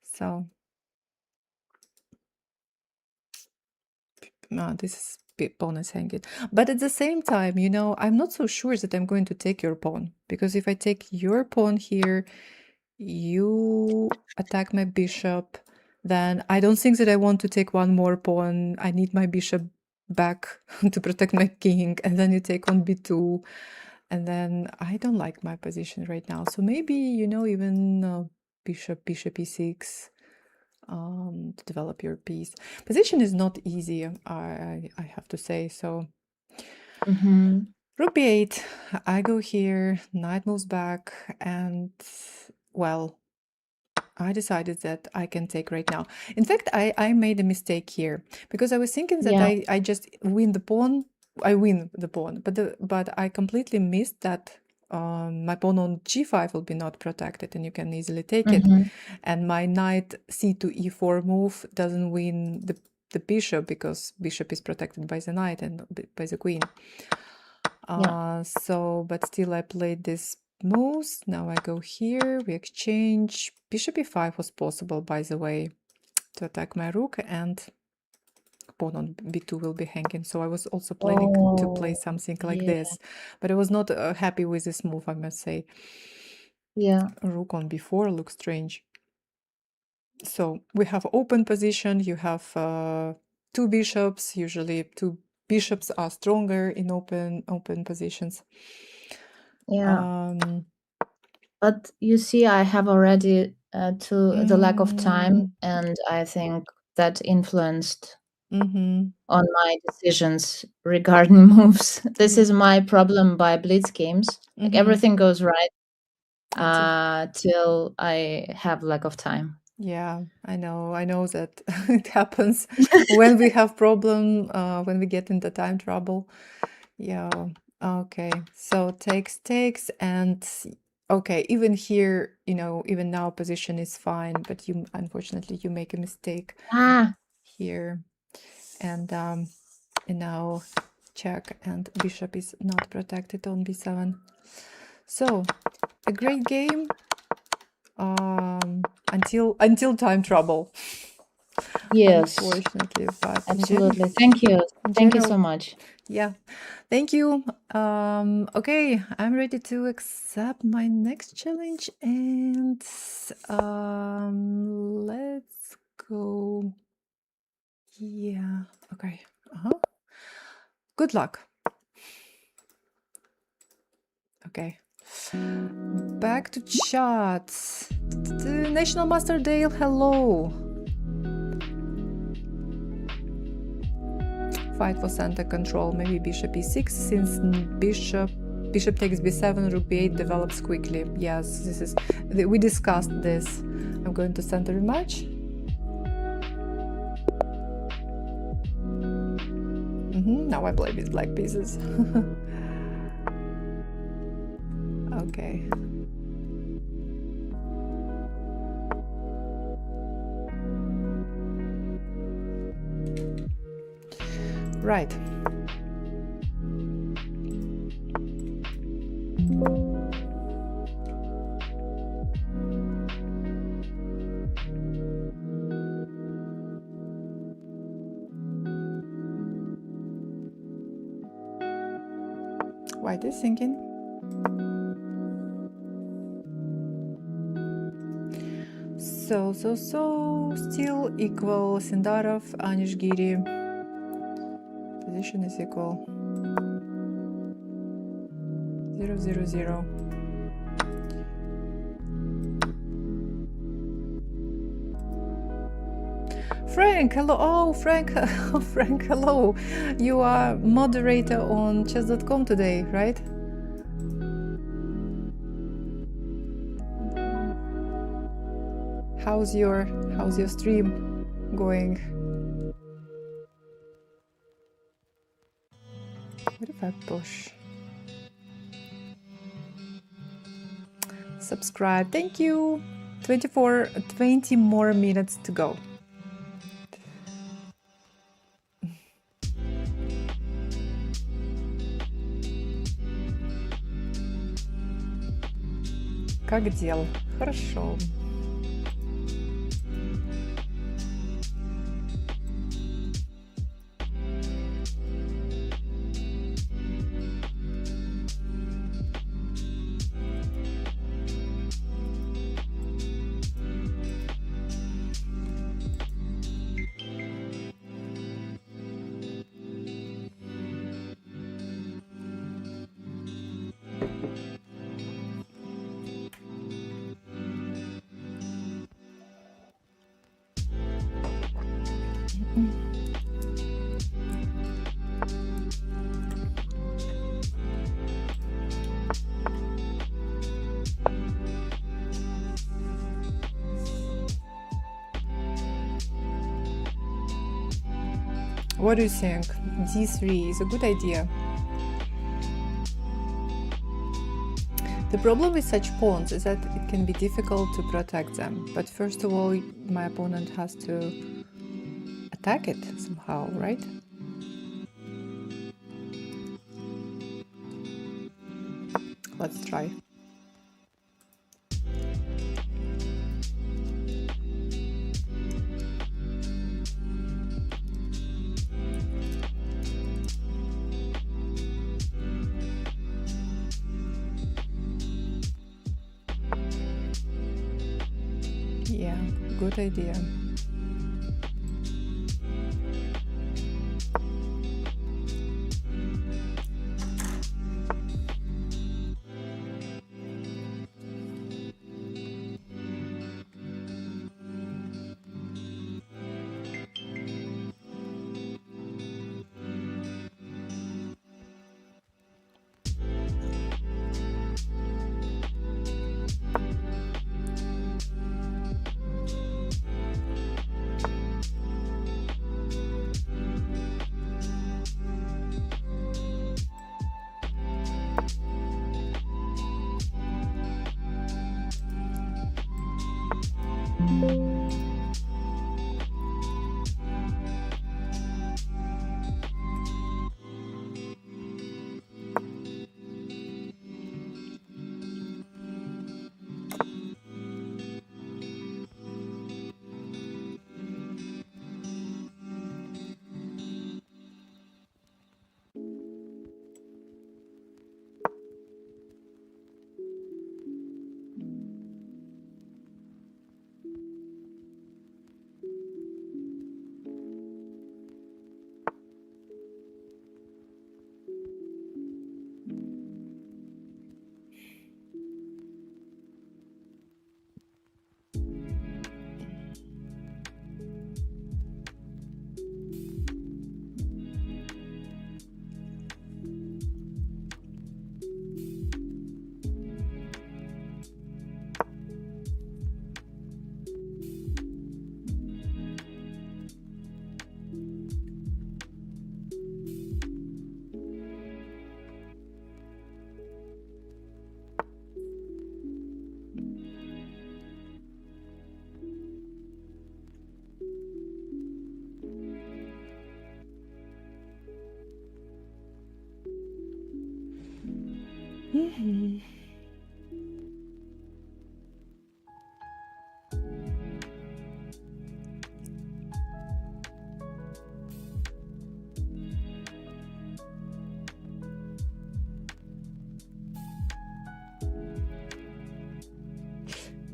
So, this pawn is hanging. But at the same time, I'm not so sure that I'm going to take your pawn, because if I take your pawn here, you attack my bishop, then I don't think that I want to take one more pawn. I need my bishop back to protect my king, and then you take on b2, and then I don't like my position right now. So maybe, even bishop e6 to develop your piece. Position is not easy, I have to say. So rook b8, I go here, knight moves back, and well, I decided that I can take right now. In fact, I made a mistake here because I was thinking that I just win the pawn. I win the pawn, but I completely missed that my pawn on g5 will be not protected, and you can easily take it. And my knight c to e4 move doesn't win the bishop, because bishop is protected by the knight and by the queen. So, but still I played this moves. Now I go here, we exchange. Bishop e5 was possible, by the way, to attack my rook, and pawn on b2 will be hanging. So I was also planning to play something like this, but I was not happy with this move, I must say. Rook on b4 looks strange. So we have open position. You have two bishops. Usually two bishops are stronger in open positions. But you see, I have already the lack of time, and I think that influenced on my decisions regarding moves. This is my problem by Blitz games. Like everything goes right till I have lack of time. Yeah, I know that it happens when we have problem, when we get into time trouble. Yeah. Okay. So takes, and okay, even here, even now position is fine, but unfortunately you make a mistake here, and now check, and bishop is not protected on b7. So a great game until time trouble. Yes, unfortunately, but absolutely. Thank you so much. Yeah, thank you. Okay, I'm ready to accept my next challenge, and let's go. Yeah, okay. Good luck. Okay, back to chats. National Master Dale, hello. Fight for center control, maybe bishop e6, since bishop takes b7, rook b8 develops quickly. Yes, we discussed this. I'm going to center rematch. Now I play with black pieces. Okay. Right. White is thinking. So still equal. Sindarov, Anishgiri. Position is equal. 0-0-0. Frank, hello. Oh, Frank. Oh, Frank, hello. You are moderator on chess.com today, right? How's your stream going? What if I push? Subscribe. Thank you. 20 more minutes to go. Как дел? Хорошо. What do you think? D3 is a good idea. The problem with such pawns is that it can be difficult to protect them. But first of all, my opponent has to attack it somehow, right? Let's try. Yeah, good idea.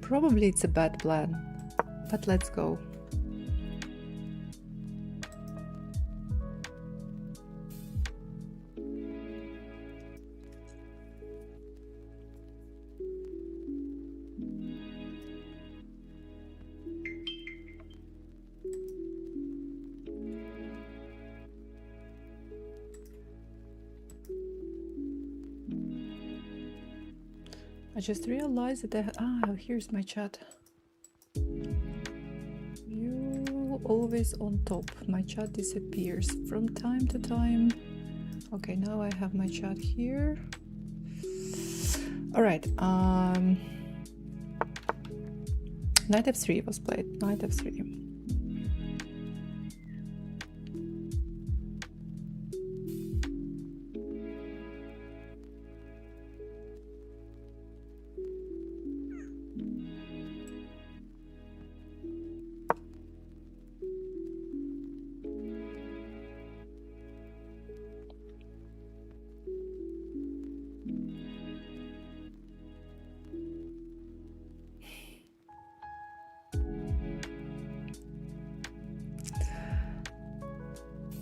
Probably it's a bad plan, but let's go. I just realized that here's my chat. You always on top. My chat disappears from time to time. Okay, now I have my chat here. All right. Knight f3 was played. Knight f3.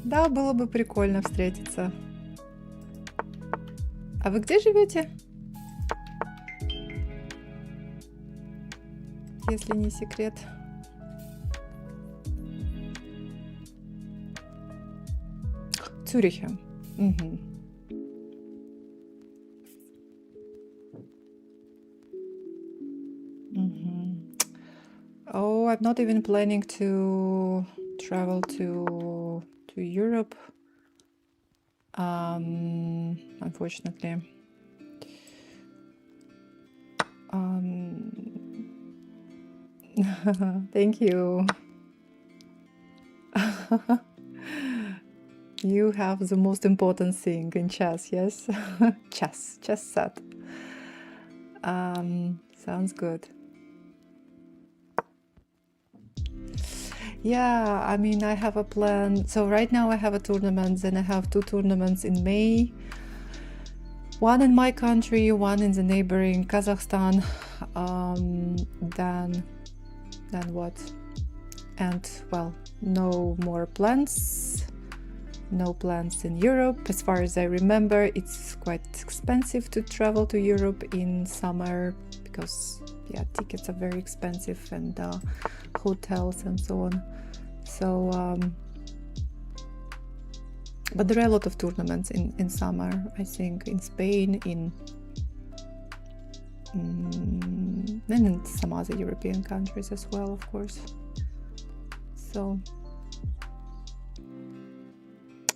Да, было бы прикольно встретиться. А вы где живете? Если не секрет. В Цюрихе. Угу. Oh, I'm not even planning to travel to Europe, unfortunately. Thank you. You have the most important thing in chess, yes? Chess set. Sounds good. Yeah, I mean, I have a plan. So right now I have a tournament, then I have 2 tournaments in May. One in my country, one in the neighboring Kazakhstan. Then what? And well, no more plans. No plans in Europe. As far as I remember, it's quite expensive to travel to Europe in summer because, yeah, tickets are very expensive and hotels and so on. So, but there are a lot of tournaments in summer, I think, in Spain, and in some other European countries as well, of course. So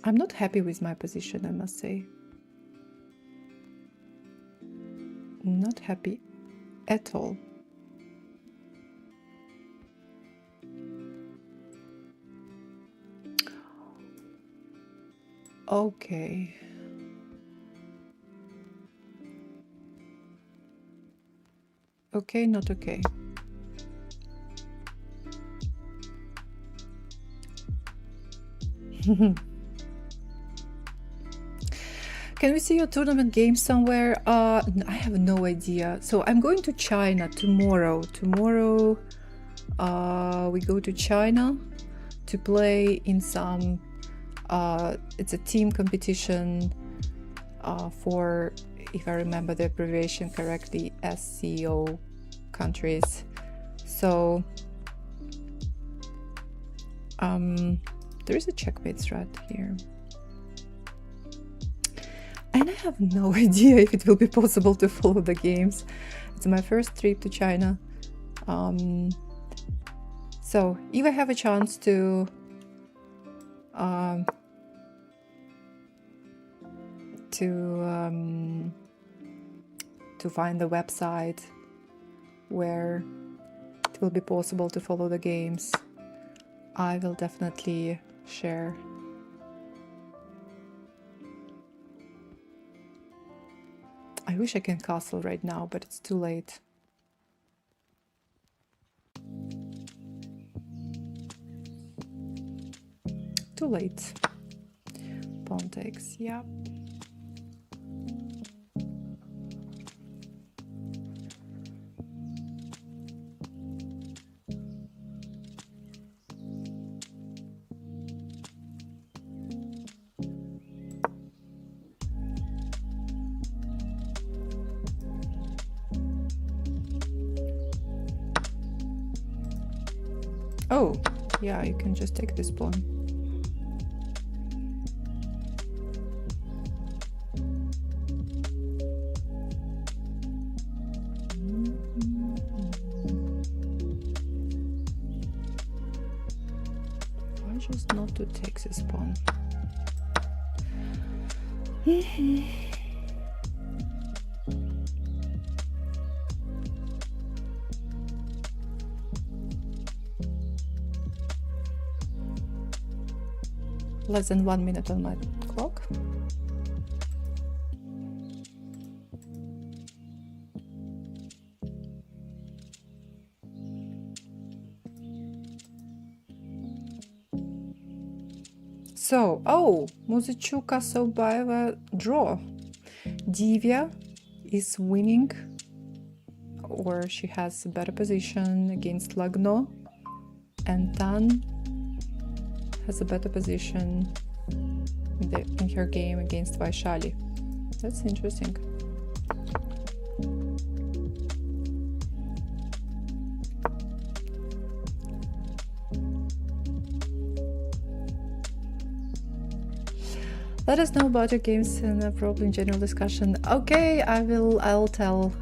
I'm not happy with my position, I must say. Not happy at all. Okay. Okay, not okay. Can we see your tournament game somewhere? I have no idea. So I'm going to China tomorrow. Tomorrow we go to China to play in some it's a team competition for, if I remember the abbreviation correctly, SCO countries. So there is a checkmate threat here. And I have no idea if it will be possible to follow the games. It's my first trip to China. So if I have a chance to find the website where it will be possible to follow the games, I will definitely share. I wish I can castle right now, but it's too late. Too late. Pawn takes, yeah. Oh, yeah, you can just take this pawn. Why just not to take this pawn? Less than 1 minute on my clock. So, oh, Muzichuka Sobaeva draw. Divya is winning, or she has a better position against Lagno, and Tan has a better position in her game against Vaishali. That's interesting. Let us know about your games and probably in general discussion. Okay, I'll tell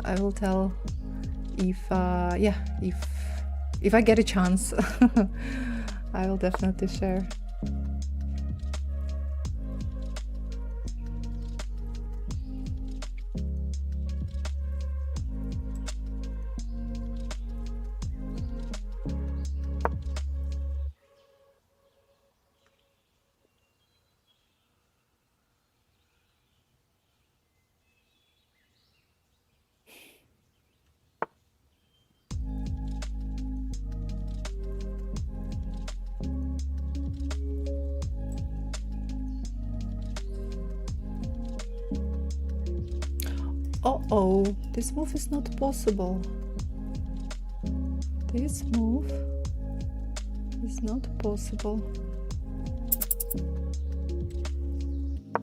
if if I get a chance. I will definitely share. Uh-oh, this move is not possible. This move is not possible.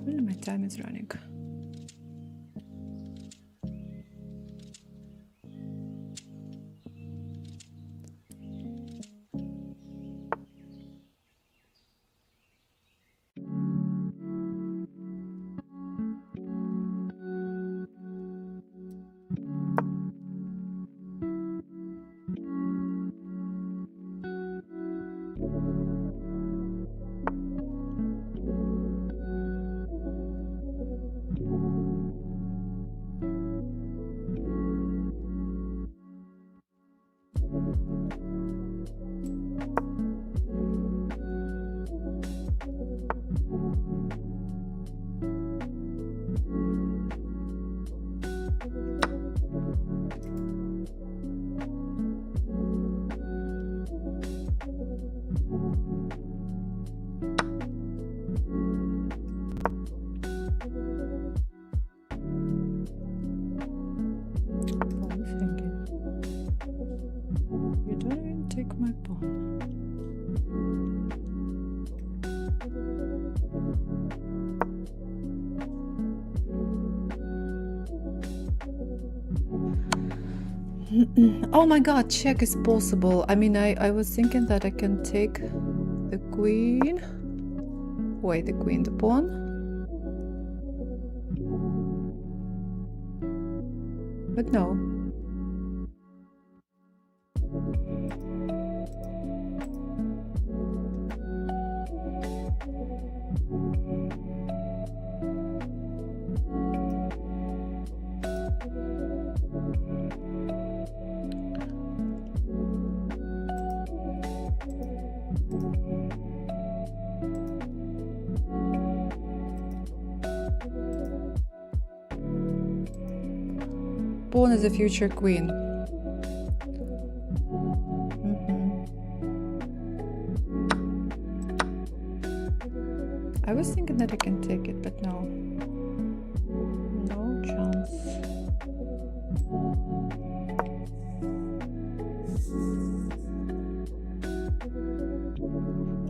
My time is running. You don't even take my pawn. Oh my god, check is possible. I mean, I was thinking that I can take the queen. Wait, the queen, the pawn. But no. Pawn is a future queen. I was thinking that I can take it, but no. No chance.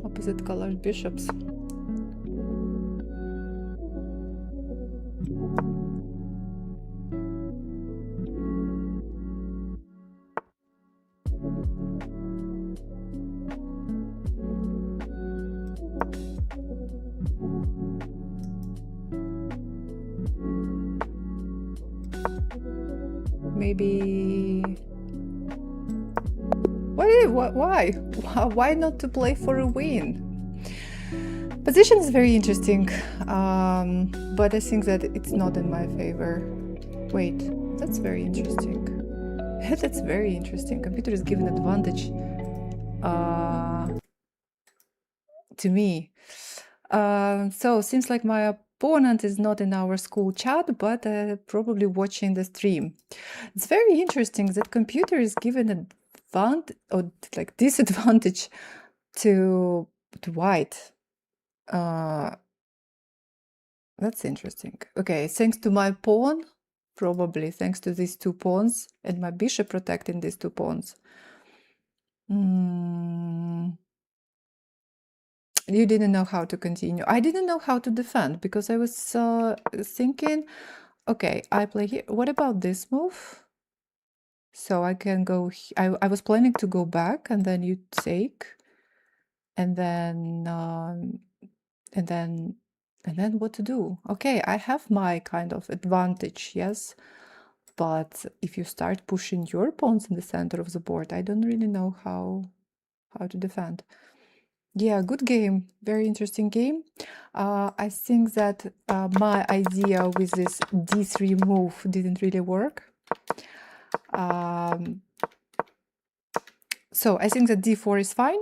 Opposite colored bishops. Maybe... Why? Why not to play for a win? Position is very interesting, but I think that it's not in my favor. Wait, that's very interesting. That's very interesting. Computer is giving advantage to me. So seems like my opponent is not in our school chat, but probably watching the stream. It's very interesting that computer is given advantage or like disadvantage to white. That's interesting. Okay, thanks to my pawn, probably thanks to these two pawns and my bishop protecting these two pawns. You didn't know how to continue. I didn't know how to defend because I was thinking, okay, I play here. What about this move? So I can go. I was planning to go back and then you take, and then what to do? Okay, I have my kind of advantage, yes. But if you start pushing your pawns in the center of the board, I don't really know how to defend. Yeah, good game. Very interesting game. I think that my idea with this d3 move didn't really work. So I think that d4 is fine.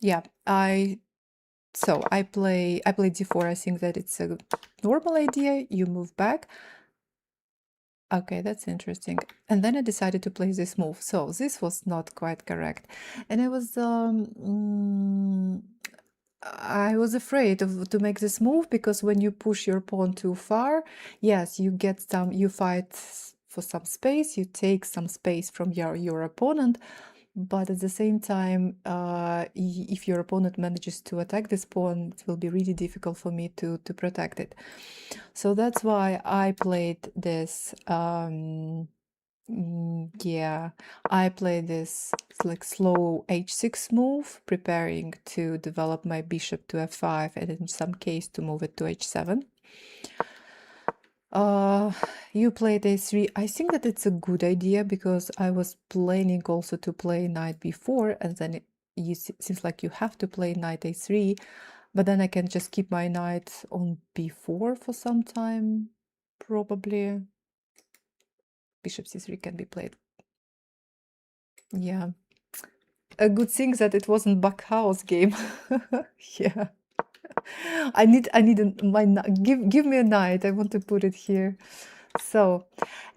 Yeah, I play d4. I think that it's a normal idea. You move back. Okay, that's interesting. And then I decided to play this move. So this was not quite correct. And I was I was afraid to make this move because when you push your pawn too far, yes, you fight for some space, you take some space from your opponent, but at the same time, if your opponent manages to attack this pawn, it will be really difficult for me to protect it. So that's why I played this. Yeah, I played this like slow h6 move, preparing to develop my bishop to f5 and in some case to move it to h7. You played a3. I think that it's a good idea because I was planning also to play knight b4, and then seems like you have to play knight a3, but then I can just keep my knight on b4 for some time, probably. Bishop c3 can be played. Yeah. A good thing that it wasn't Backhaus game. Yeah. I need give me a knight. I want to put it here. So,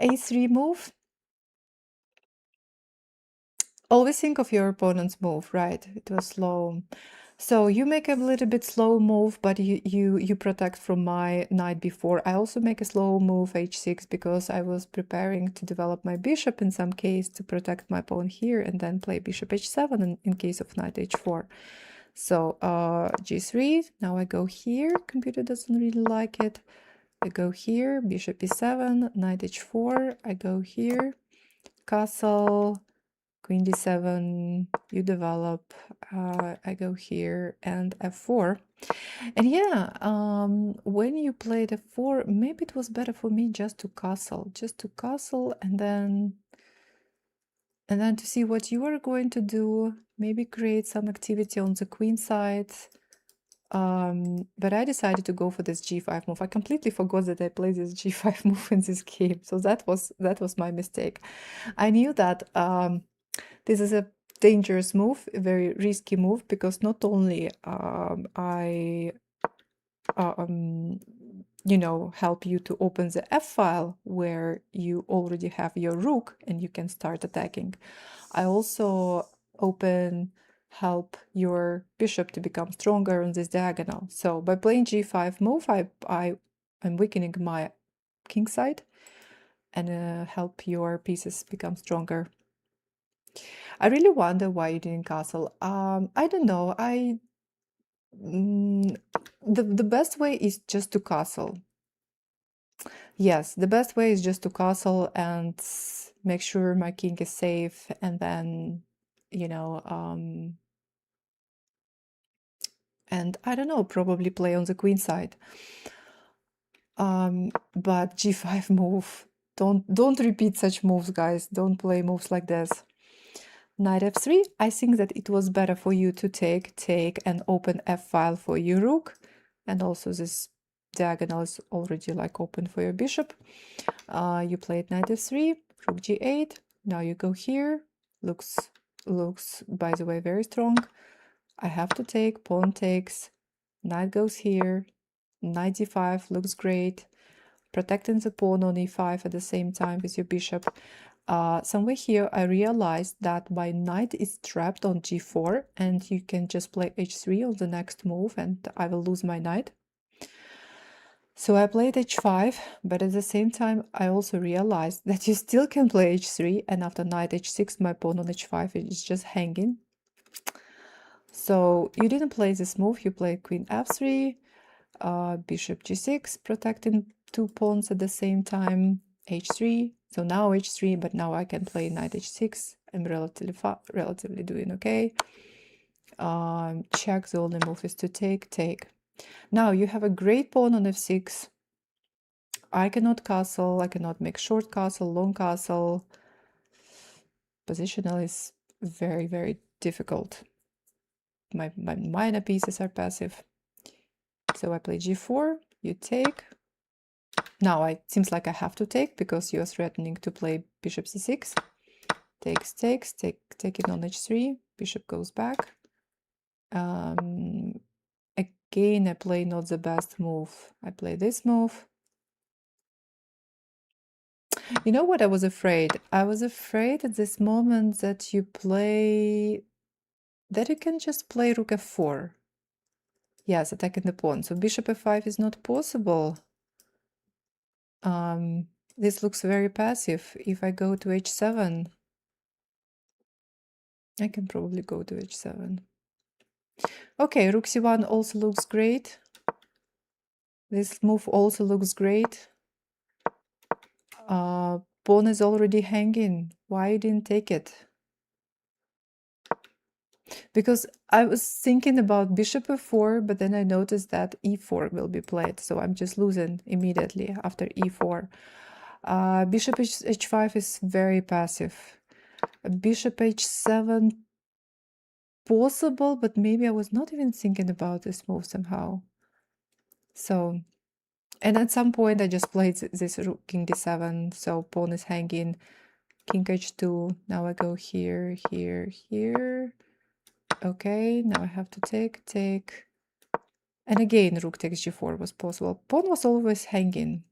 a3 move. Always think of your opponent's move, right? It was slow. So you make a little bit slow move, but you protect from my knight b4. I also make a slow move h6 because I was preparing to develop my bishop in some case to protect my pawn here and then play bishop h7 in case of knight h4. So g3, now I go here, computer doesn't really like it. I go here, bishop e7, knight h4, I go here, castle, queen d7, you develop, I go here, and f4. And yeah, when you played f4, maybe it was better for me just to castle, and then to see what you are going to do, maybe create some activity on the queen side. But I decided to go for this g5 move. I completely forgot that I played this g5 move in this game, so that was my mistake. I knew that this is a dangerous move, a very risky move, because not only I help you to open the f file where you already have your rook and you can start attacking. I also help your bishop to become stronger on this diagonal. So by playing g5 move, I'm weakening my king side and help your pieces become stronger. I really wonder why you didn't castle. I don't know. The best way is just to castle. Yes, the best way is just to castle and make sure my king is safe, and then, and I don't know, probably play on the queen side. But g5 move, don't repeat such moves, guys. Don't play moves like this. Knight f3, I think that it was better for you to take and open f file for your rook, and also this diagonal is already like open for your bishop. You played knight f3, rook g8. Now you go here. Looks by the way very strong. I have to take, pawn takes, knight goes here, knight d5 looks great, protecting the pawn on e5 at the same time with your bishop. Somewhere here I realized that my knight is trapped on g4 and you can just play h3 on the next move and I will lose my knight. So I played h5, but at the same time I also realized that you still can play h3, and after knight h6 my pawn on h5 is just hanging. So you didn't play this move, you played queen f3, bishop g6, protecting two pawns at the same time, h3, so now h3, but now I can play knight h6. I'm relatively doing okay. Check, the only move is to take. Now you have a great pawn on f6. I cannot castle, I cannot make short castle, long castle. Positional is very, very difficult. My minor pieces are passive. So I play g4, you take. Now it seems like I have to take because you're threatening to play bishop c6. Takes, take it on h3, bishop goes back. Again, I play not the best move. I play this move. You know what I was afraid? I was afraid at this moment that you can just play rook f4. Yes, attacking the pawn. So bishop f5 is not possible. This looks very passive. If I go to h7, I can probably go to h7. Okay, rook c1 also looks great. This move also looks great. Pawn is already hanging. Why you didn't take it? Because I was thinking about bishop f4, but then I noticed that e4 will be played. So I'm just losing immediately after e4. Bishop h5 is very passive. Bishop h7 possible, but maybe I was not even thinking about this move somehow. So, and at some point I just played this rook king d7, so pawn is hanging, king h2. Now I go here, here, here. Okay, now I have to take. And again, rook takes g4 was possible. Pawn was always hanging.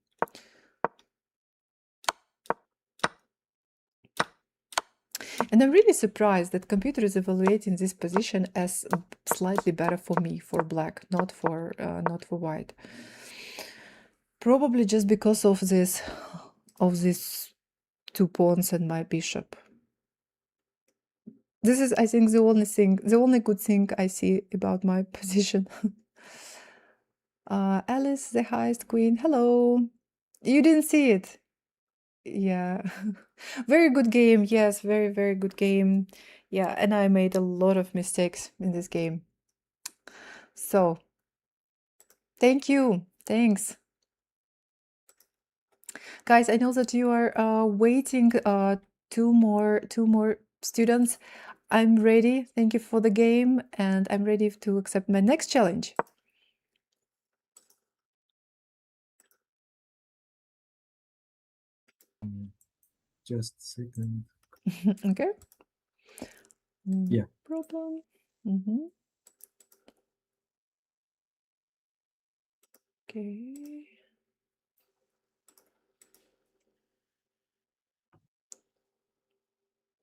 And I'm really surprised that computer is evaluating this position as slightly better for me, for black, not for white. Probably just because of these 2 pawns and my bishop. This is, I think, the only good thing I see about my position. Alice, the highest queen. Hello. You didn't see it. Yeah. Very good game. Yes, very, very good game. Yeah, and I made a lot of mistakes in this game. So, thank you. Thanks. Guys, I know that you are waiting 2 more students. I'm ready. Thank you for the game, and I'm ready to accept my next challenge. Just a second. Okay. Yeah. No problem. Okay.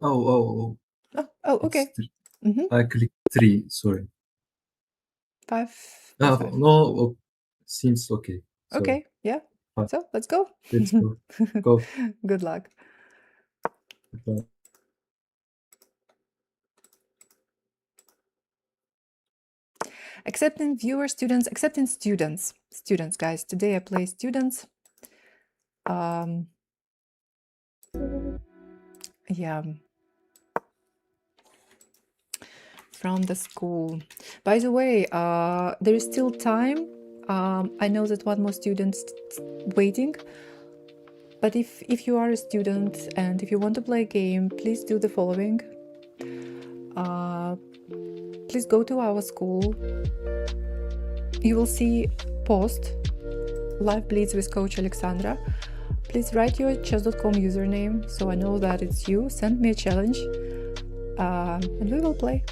Oh, Okay. I clicked 3, sorry. 5. No, 5. seems okay. Sorry. Okay, yeah. Fine. So let's go. Let's go. Go. Good luck. Goodbye. Accepting viewers, students, accepting students. Students, guys. Today I play students. Yeah. From the school. By the way, there is still time. I know that 1 more student's waiting. But if you are a student and if you want to play a game, please do the following. Please go to our school. You will see post live Blitz with Coach Alexandra. Please write your chess.com username so I know that it's you. Send me a challenge and we will play.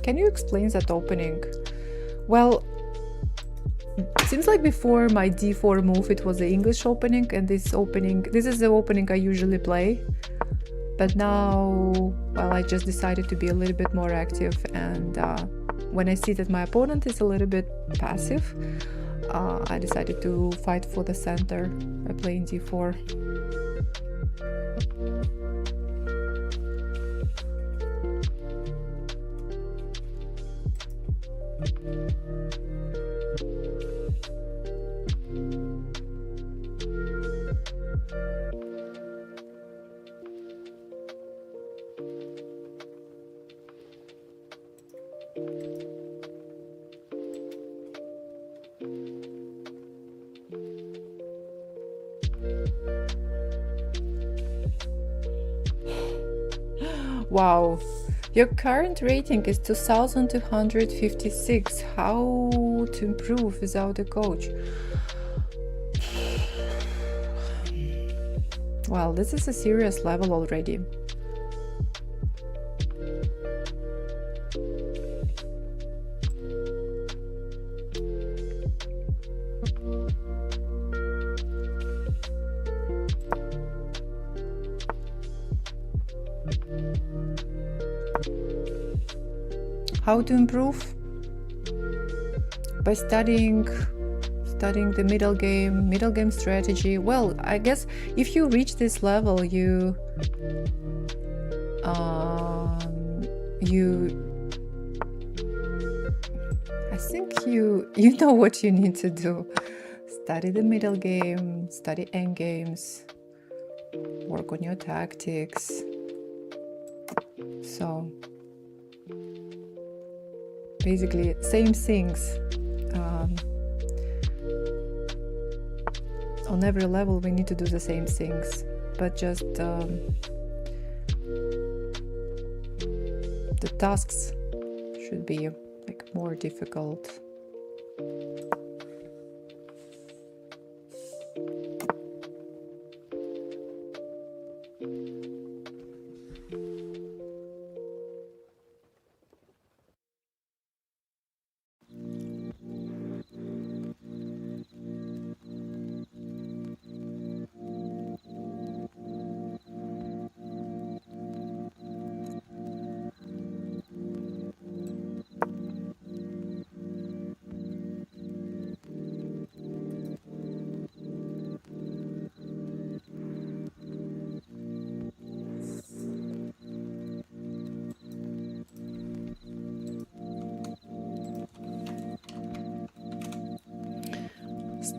Can you explain that opening? Well, seems like before my d4 move it was the English opening, and this is the opening I usually play. But now, well, I just decided to be a little bit more active, and when I see that my opponent is a little bit passive, I decided to fight for the center by playing d4. Wow, your current rating is 2256. How to improve without a coach? Well, this is a serious level already. How to improve? By studying the middle game strategy. Well, I guess if you reach this level, I think you know what you need to do. Study the middle game, study end games, work on your tactics. So basically same things. On every level we need to do the same things, but just the tasks should be like more difficult.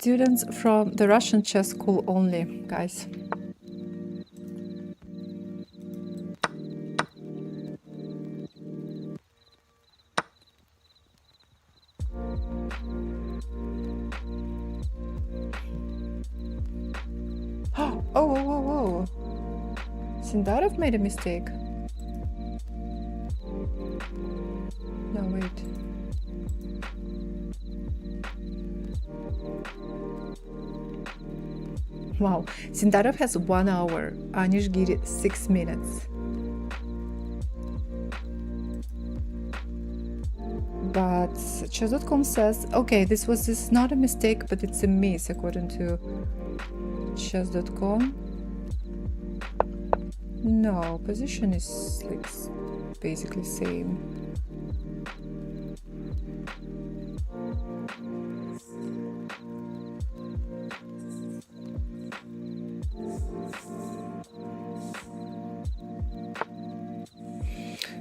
Students from the Russian chess school only, guys. Oh, whoa, whoa, whoa. Sindarov made a mistake. No, wait. Wow, Sindarov has 1 hour, Anish Giri 6 minutes. But chess.com says, okay, this is not a mistake, but it's a miss according to chess.com. No, position is like basically same.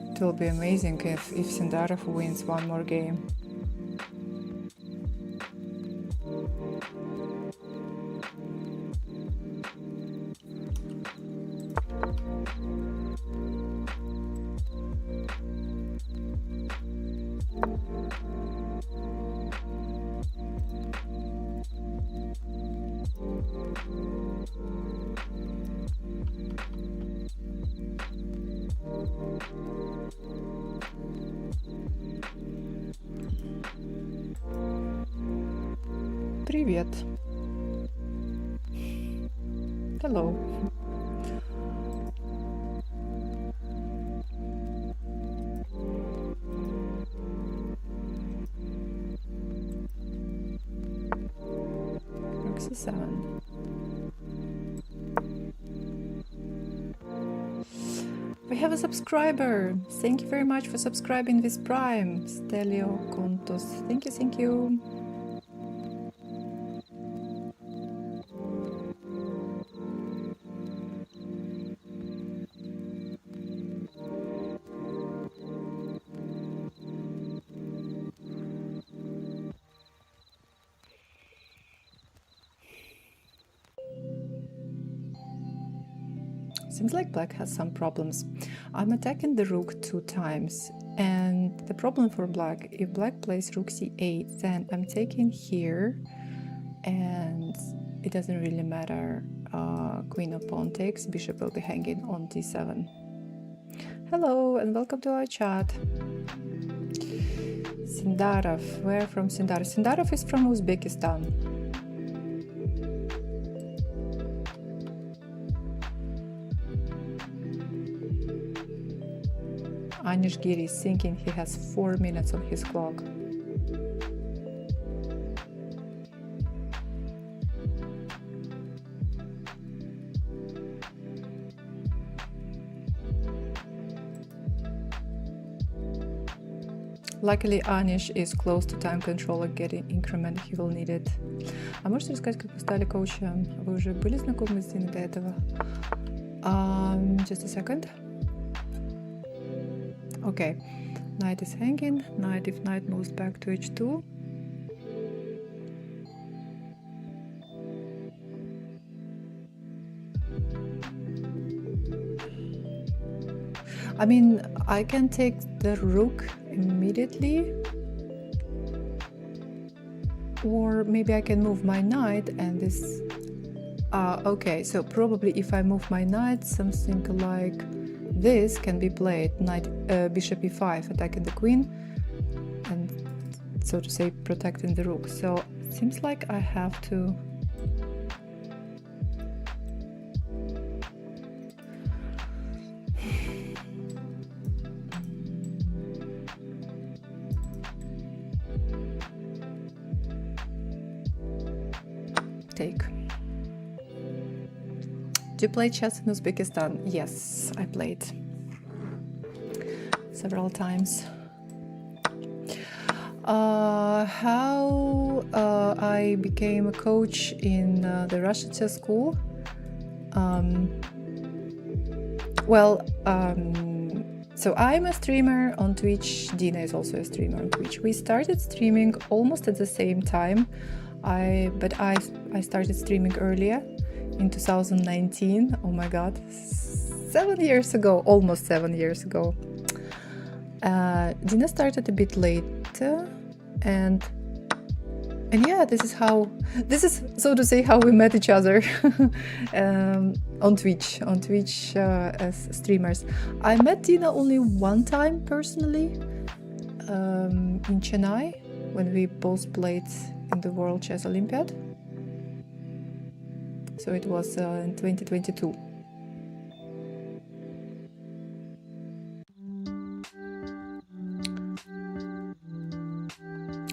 It will be amazing if Sindarov wins one more game. Привет. Hello. Rook C7. We have a subscriber. Thank you very much for subscribing with Prime, Stelio Contos. Thank you, thank you. Seems like black has some problems. I'm attacking the rook 2 times, and the problem for black, if black plays rook c8, then I'm taking here, and it doesn't really matter. Queen or pawn takes, bishop will be hanging on d7. Hello, and welcome to our chat. Sindarov, where from Sindarov? Sindarov is from Uzbekistan. Anish Giri is thinking he has 4 minutes on his clock. Luckily, Anish is close to time controller getting increment. He will need it. А можете рассказать, как вы стали коучем? Вы уже были знакомы с Диной до этого? Just a second. Okay. Knight is hanging. Knight, if knight moves back to h2. I mean, I can take the rook immediately, or maybe I can move my knight and this. Okay, so probably if I move my knight, something like this can be played. Knight, bishop e5, attacking the queen, and so to say, protecting the rook. So it seems like I have to. Take. Do you play chess in Uzbekistan? Yes, I played several times. How I became a coach in the Russian chess school? So I'm a streamer on Twitch. Dina is also a streamer on Twitch. We started streaming almost at the same time. But I started streaming earlier in 2019. Oh my god, 7 years ago, almost 7 years ago. Dina started a bit later, and yeah, this is so to say how we met each other on Twitch as streamers. I met Dina only one time personally in Chennai when we both played in the World Chess Olympiad. So it was in 2022.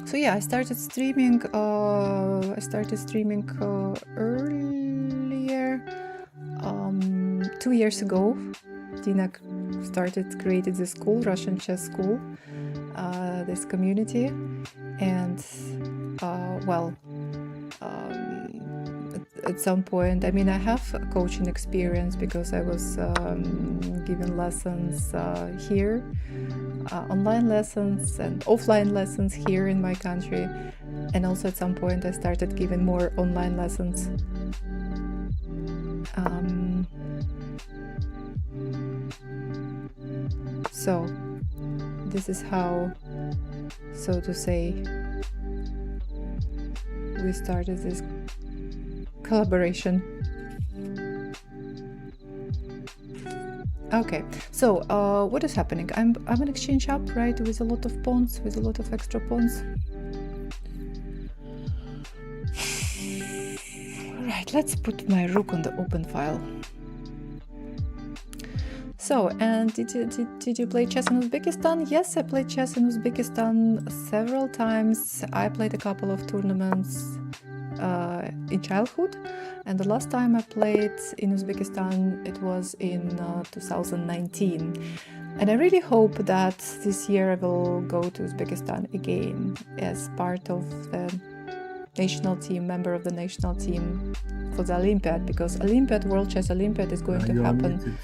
So yeah, I started streaming earlier, 2 years ago. Dina created this school, Russian chess school, this community, and at some point, I mean, I have coaching experience because I was giving lessons here, online lessons and offline lessons here in my country, and also at some point I started giving more online lessons. So this is how, so to say, we started this collaboration. Okay, so what is happening? I'm an exchange up, right, with a lot of pawns, with a lot of extra pawns. Right, let's put my rook on the open file. So, and did you play chess in Uzbekistan? Yes, I played chess in Uzbekistan several times. I played a couple of tournaments in childhood, and the last time I played in Uzbekistan, it was in 2019. And I really hope that this year I will go to Uzbekistan again as part of the national team, member of the national team for the Olympiad, because World Chess Olympiad is going to happen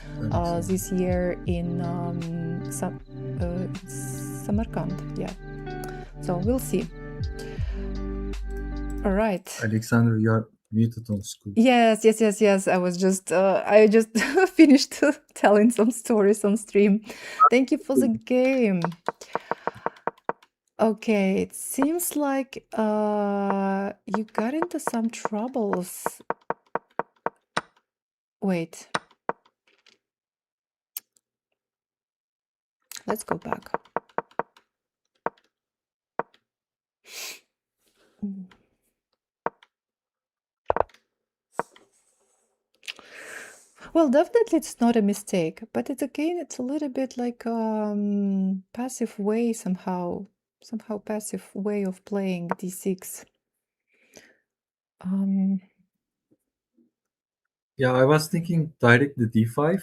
this year in Samarkand. Yeah, so we'll see. All right, Alexandra, you are muted on school. Yes. I was just I just finished telling some stories on stream. Thank you for the game. Okay, it seems like you got into some troubles. Wait. Let's go back. Well, definitely it's not a mistake, but it's a little bit like passive way somehow passive way of playing d6. Yeah, I was thinking directly d5.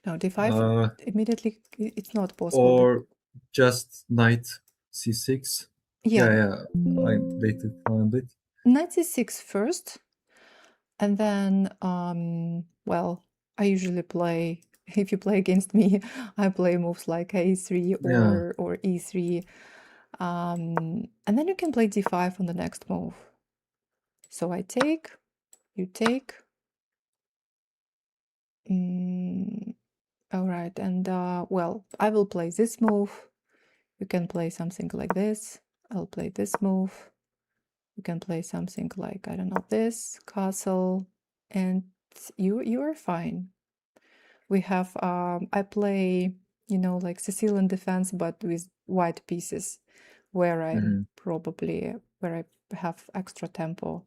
No, d5 immediately it's not possible. Or just knight C6. Yeah, Yeah. I later found it. knight c6 first, and then well, I usually play, if you play against me, I play moves like a3 Yeah. or e3, and then you can play d5 on the next move. So I take, you take. All right, and well, I will play this move. You can play something like this. I'll play this move. You can play something like, I don't know, this castle, and you are fine. We have I play, you know, like Sicilian defense, but with white pieces, where I'm probably where I have extra tempo.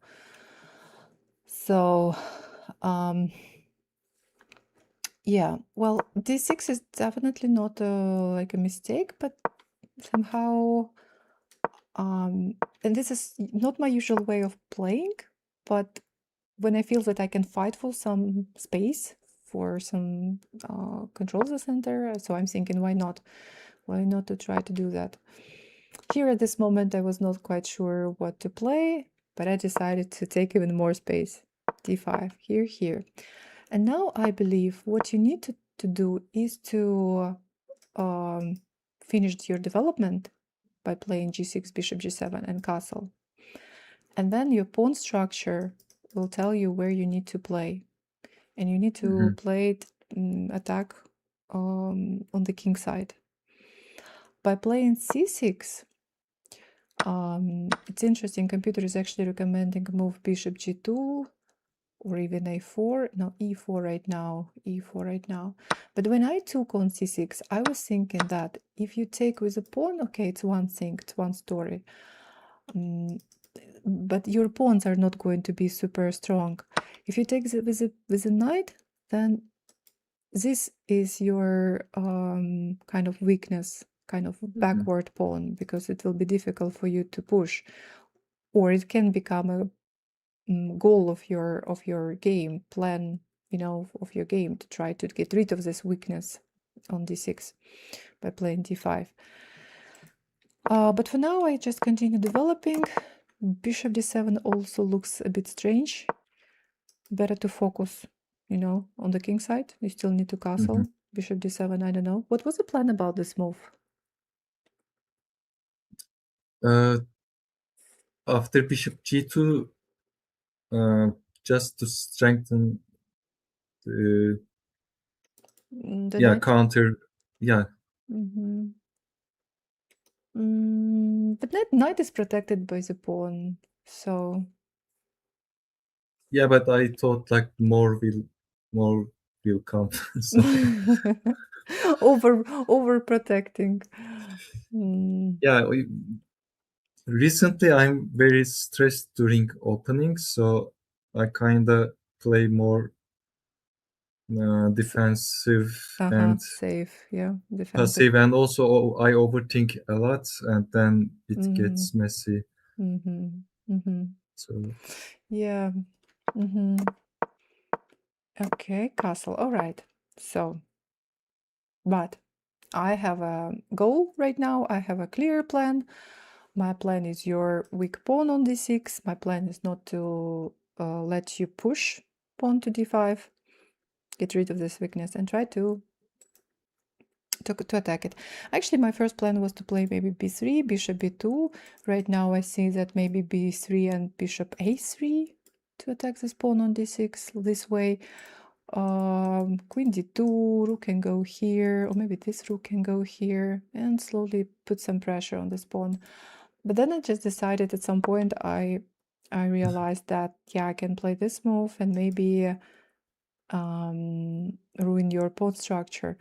So yeah, well, d6 is definitely not like a mistake, but somehow and this is not my usual way of playing, but when I feel that I can fight for some space, for some control the center, so I'm thinking, why not to try to do that. Here at this moment I was not quite sure what to play, but I decided to take even more space. d5 here, and now I believe what you need to do is to finish your development by playing g6, bishop g7 and castle, and then your pawn structure will tell you where you need to play, and you need to play it, attack on the king side. By playing c6, it's interesting, computer is actually recommending move bishop g2 or even a4, no, e4 right now, but when I took on c6, I was thinking that if you take with a pawn, okay, it's one thing, it's one story, but your pawns are not going to be super strong. If you take with a knight, then this is your kind of weakness, kind of backward pawn, because it will be difficult for you to push, or it can become a goal of your game plan, you know, of your game, to try to get rid of this weakness on d6 by playing d5. But for now I just continue developing. Bishop d7 also looks a bit strange. Better to focus, you know, on the king side. You still need to castle. Bishop d7, I don't know. What was the plan about this move? After bishop g2, just to strengthen the The knight? counter. Yeah. But knight is protected by the pawn, so Yeah, but I thought like more will come. So over protecting. yeah, recently I'm very stressed during openings, so I kind of play more defensive and safe, yeah, defensive. passive, and also I overthink a lot, and then it gets messy. So yeah. Okay, castle. All right. So, but I have a goal right now. I have a clear plan. My plan is your weak pawn on d6. My plan is not to let you push pawn to d5, get rid of this weakness, and try to attack it. Actually, my first plan was to play maybe b3, bishop b2. Right now I see that maybe b3 and bishop a3 to attack this pawn on d6 this way. Queen d2, rook can go here, or maybe this rook can go here, and slowly put some pressure on this pawn. But then I just decided at some point I realized that, yeah, I can play this move and maybe ruin your pawn structure.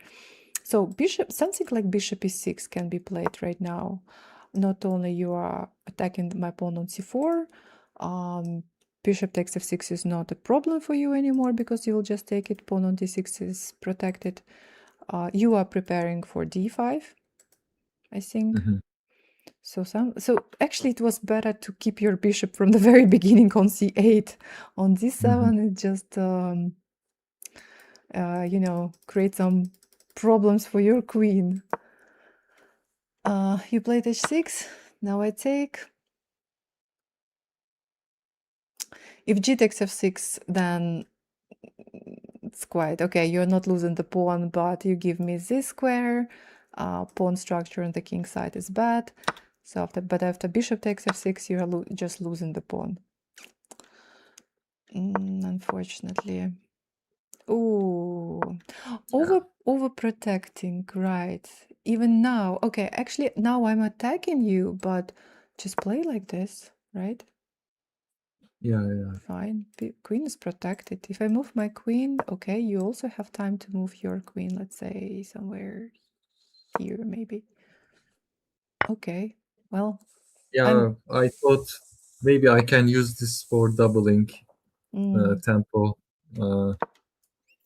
So bishop, something like bishop e6 can be played right now. Not only you are attacking my pawn on c4, bishop takes f6 is not a problem for you anymore, because you will just take it, pawn on d6 is protected. You are preparing for d5, I think. So actually it was better to keep your bishop from the very beginning on c8. On d7 it just you know, create some problems for your queen. You played h6. Now I take. If g takes f6, then it's quite okay. You're not losing the pawn, but you give me this square. Pawn structure on the king side is bad. So after bishop takes f6, you are just losing the pawn. Unfortunately. Ooh, overprotecting, right? Even now, okay. Actually, now I'm attacking you, but just play like this, right? Yeah, yeah. Fine. Queen is protected. If I move my queen, okay, you also have time to move your queen, let's say somewhere here, maybe. Okay, well, Yeah, I thought maybe I can use this for doubling tempo.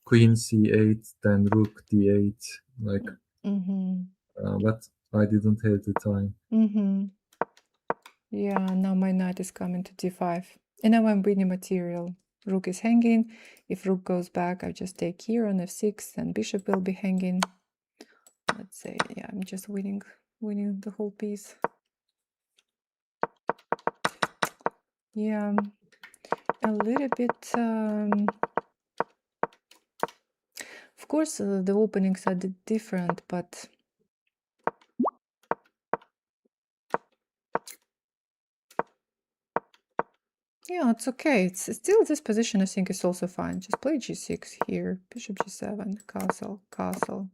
Queen c8, then rook d8, like. But I didn't have the time. Yeah, now my knight is coming to d5. And now I'm winning material. Rook is hanging. If rook goes back, I just take here on f6 and bishop will be hanging. Let's say, yeah, I'm just winning the whole piece. Yeah, a little bit. Of course, the openings are different, but yeah, it's okay. It's still this position. I think is also fine. Just play g6 here, bishop g7, castle, castle.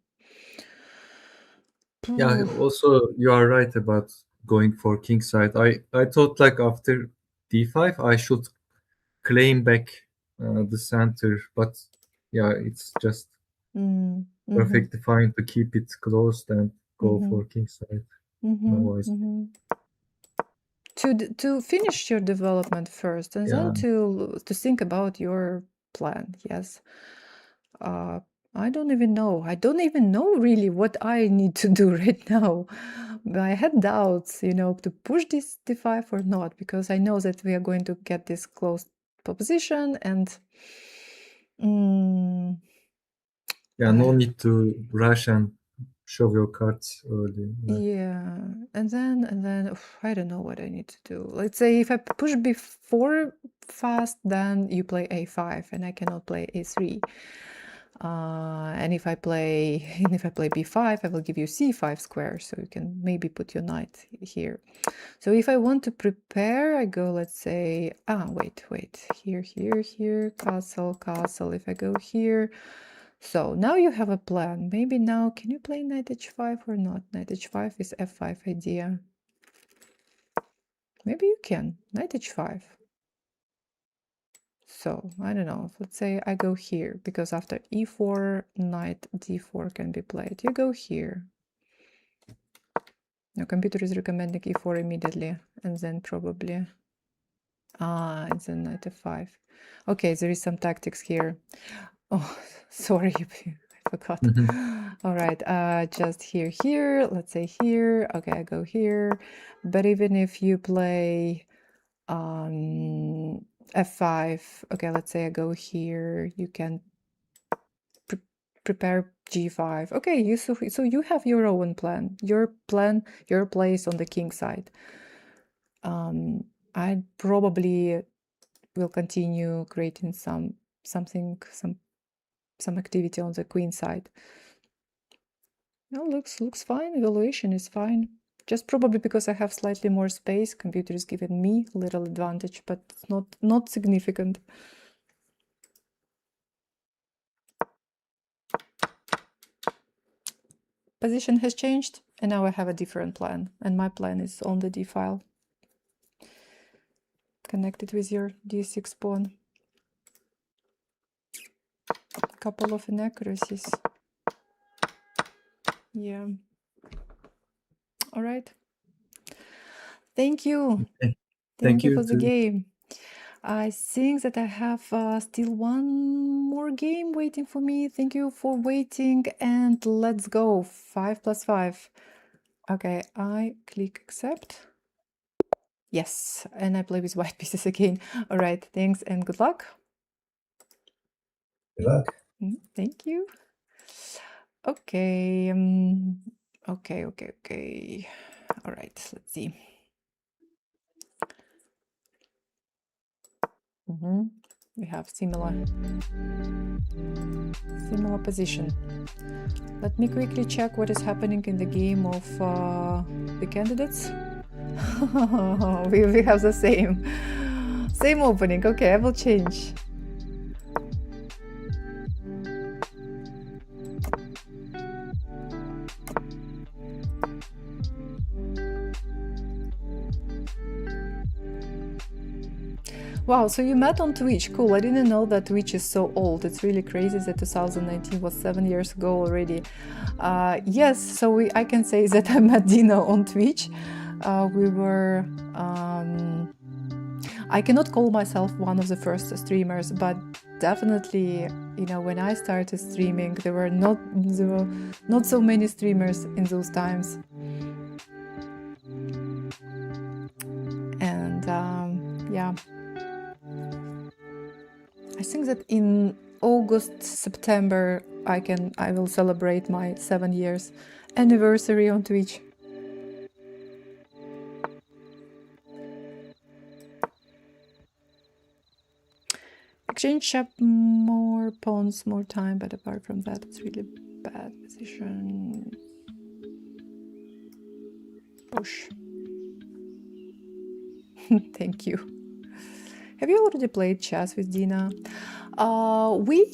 Yeah, also you are right about going for king side. I thought like after d5 I should claim back the center, but yeah, it's just perfectly fine to keep it closed and go for king side. To finish your development first, and then Yeah. to think about your plan. Yes. I don't even know. I don't even know really what I need to do right now. I had doubts, to push this d5 or not, because I know that we are going to get this close position and Yeah, no need to rush and show your cards early. yeah, and then I don't know what I need to do. Let's say if I push b4 fast, then you play a5 and I cannot play a3. And if I play b5, I will give you c5 square, so you can maybe put your knight here. So if I want to prepare, I go, let's say, wait, here, castle, castle. If I go here, so now you have a plan. Maybe now, can you play knight h5 or not? Knight h5 is f5 idea. Maybe you can, knight h5. So, I don't know, let's say I go here, because after e4, knight d4 can be played. You go here. Your computer is recommending e4 immediately, and then probably... and then knight f5. Okay, there is some tactics here. Oh, sorry, I forgot. All right, just here, let's say here. Okay, I go here. But even if you play f5, okay, let's say I go here, you can prepare g5. Okay, so you have your own plan, your place on the king side. I probably will continue creating some activity on the queen side. No, looks fine. Evaluation is fine. Just probably because I have slightly more space, computer is giving me a little advantage, but not significant. Position has changed, and now I have a different plan, and my plan is on the d file, connected with your d6 pawn. A couple of inaccuracies. Yeah. All right. Thank you. Okay. Thank you for the too. game. I think that I have still one more game waiting for me. Thank you for waiting, and let's go. 5 + 5. Okay, I click accept. Yes, and I play with white pieces again. All right, thanks and good luck. Good luck. Thank you. Okay. Okay. All right, let's see. We have similar position. Let me quickly check what is happening in the game of the candidates. we have the same opening. Okay, I will change. Wow, so you met on Twitch. Cool. I didn't know that Twitch is so old. It's really crazy that 2019 was 7 years ago already. Yes, so I can say that I met Dina on Twitch. We were... I cannot call myself one of the first streamers, but definitely, you know, when I started streaming, there were not so many streamers in those times. And yeah. I think that in August, September, I will celebrate my 7 years anniversary on Twitch. Exchange up more pawns, more time, but apart from that, it's really bad position. Push. Thank you. Have you already played chess with Dina? When we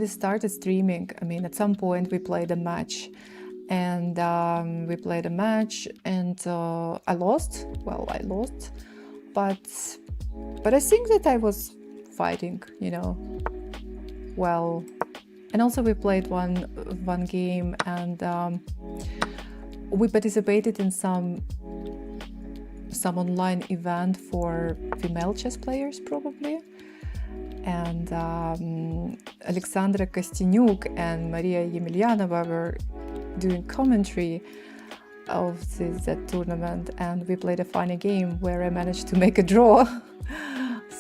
started streaming, I mean, at some point we played a match, and I lost. Well, I lost, but I think that I was fighting, you know, well. And also we played one game, and we participated in some online event for female chess players, probably. And Alexandra and Maria Yemelyanova were doing commentary of that tournament, and we played a funny game where I managed to make a draw.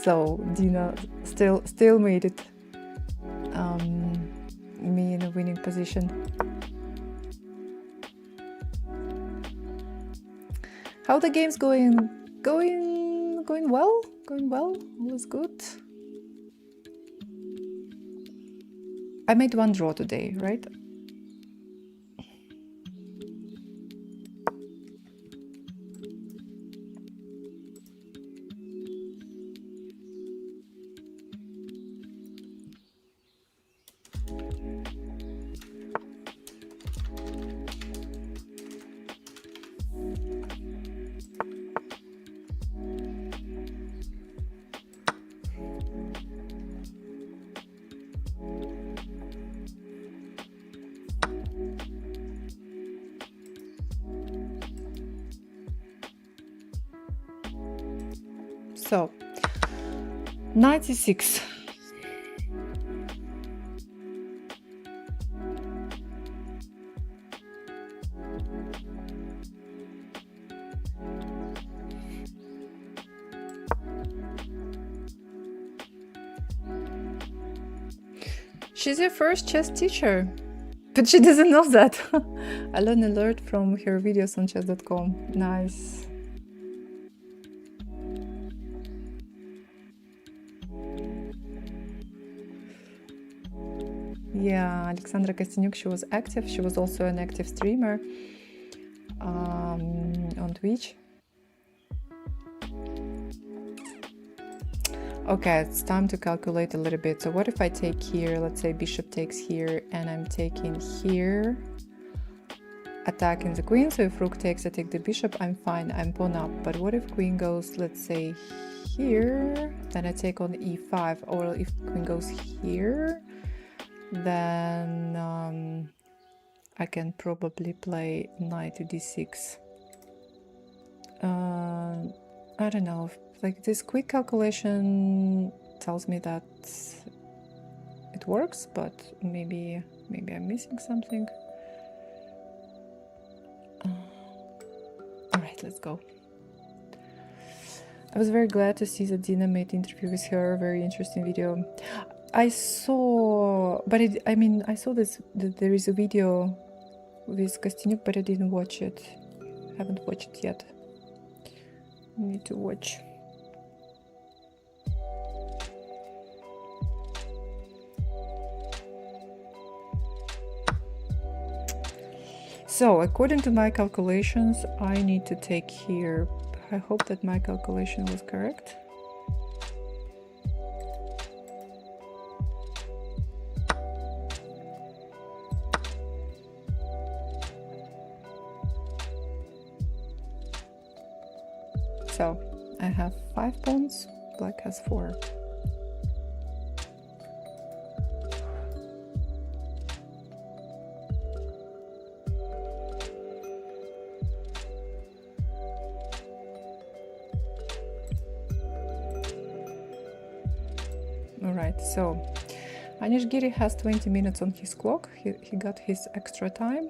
So Dina still made it me in a winning position. How the game's going? Going well. All is good. I made one draw today, right? So, 96. She's your first chess teacher, but she doesn't know that. I learned a lot from her videos on chess.com. Nice. Yeah, Alexandra Kostyniuk, she was active. She was also an active streamer on Twitch. Okay, it's time to calculate a little bit. So what if I take here, let's say bishop takes here, and I'm taking here, attacking the queen. So if rook takes, I take the bishop, I'm fine, I'm pawn up. But what if queen goes, let's say here, then I take on e5, or if queen goes here, then I can probably play knight to d6. I don't know, like this quick calculation tells me that it works, but maybe I'm missing something. All right, let's go. I was very glad to see that Dina made interview with her. Very interesting video. I saw, but I saw this, that there is a video with Kostyuk, but I didn't watch it. Haven't watched it yet. Need to watch. So, according to my calculations, I need to take here. I hope that my calculation was correct. So, I have 5 pawns, black has 4. Alright, so Anishgiri has 20 minutes on his clock. He got his extra time.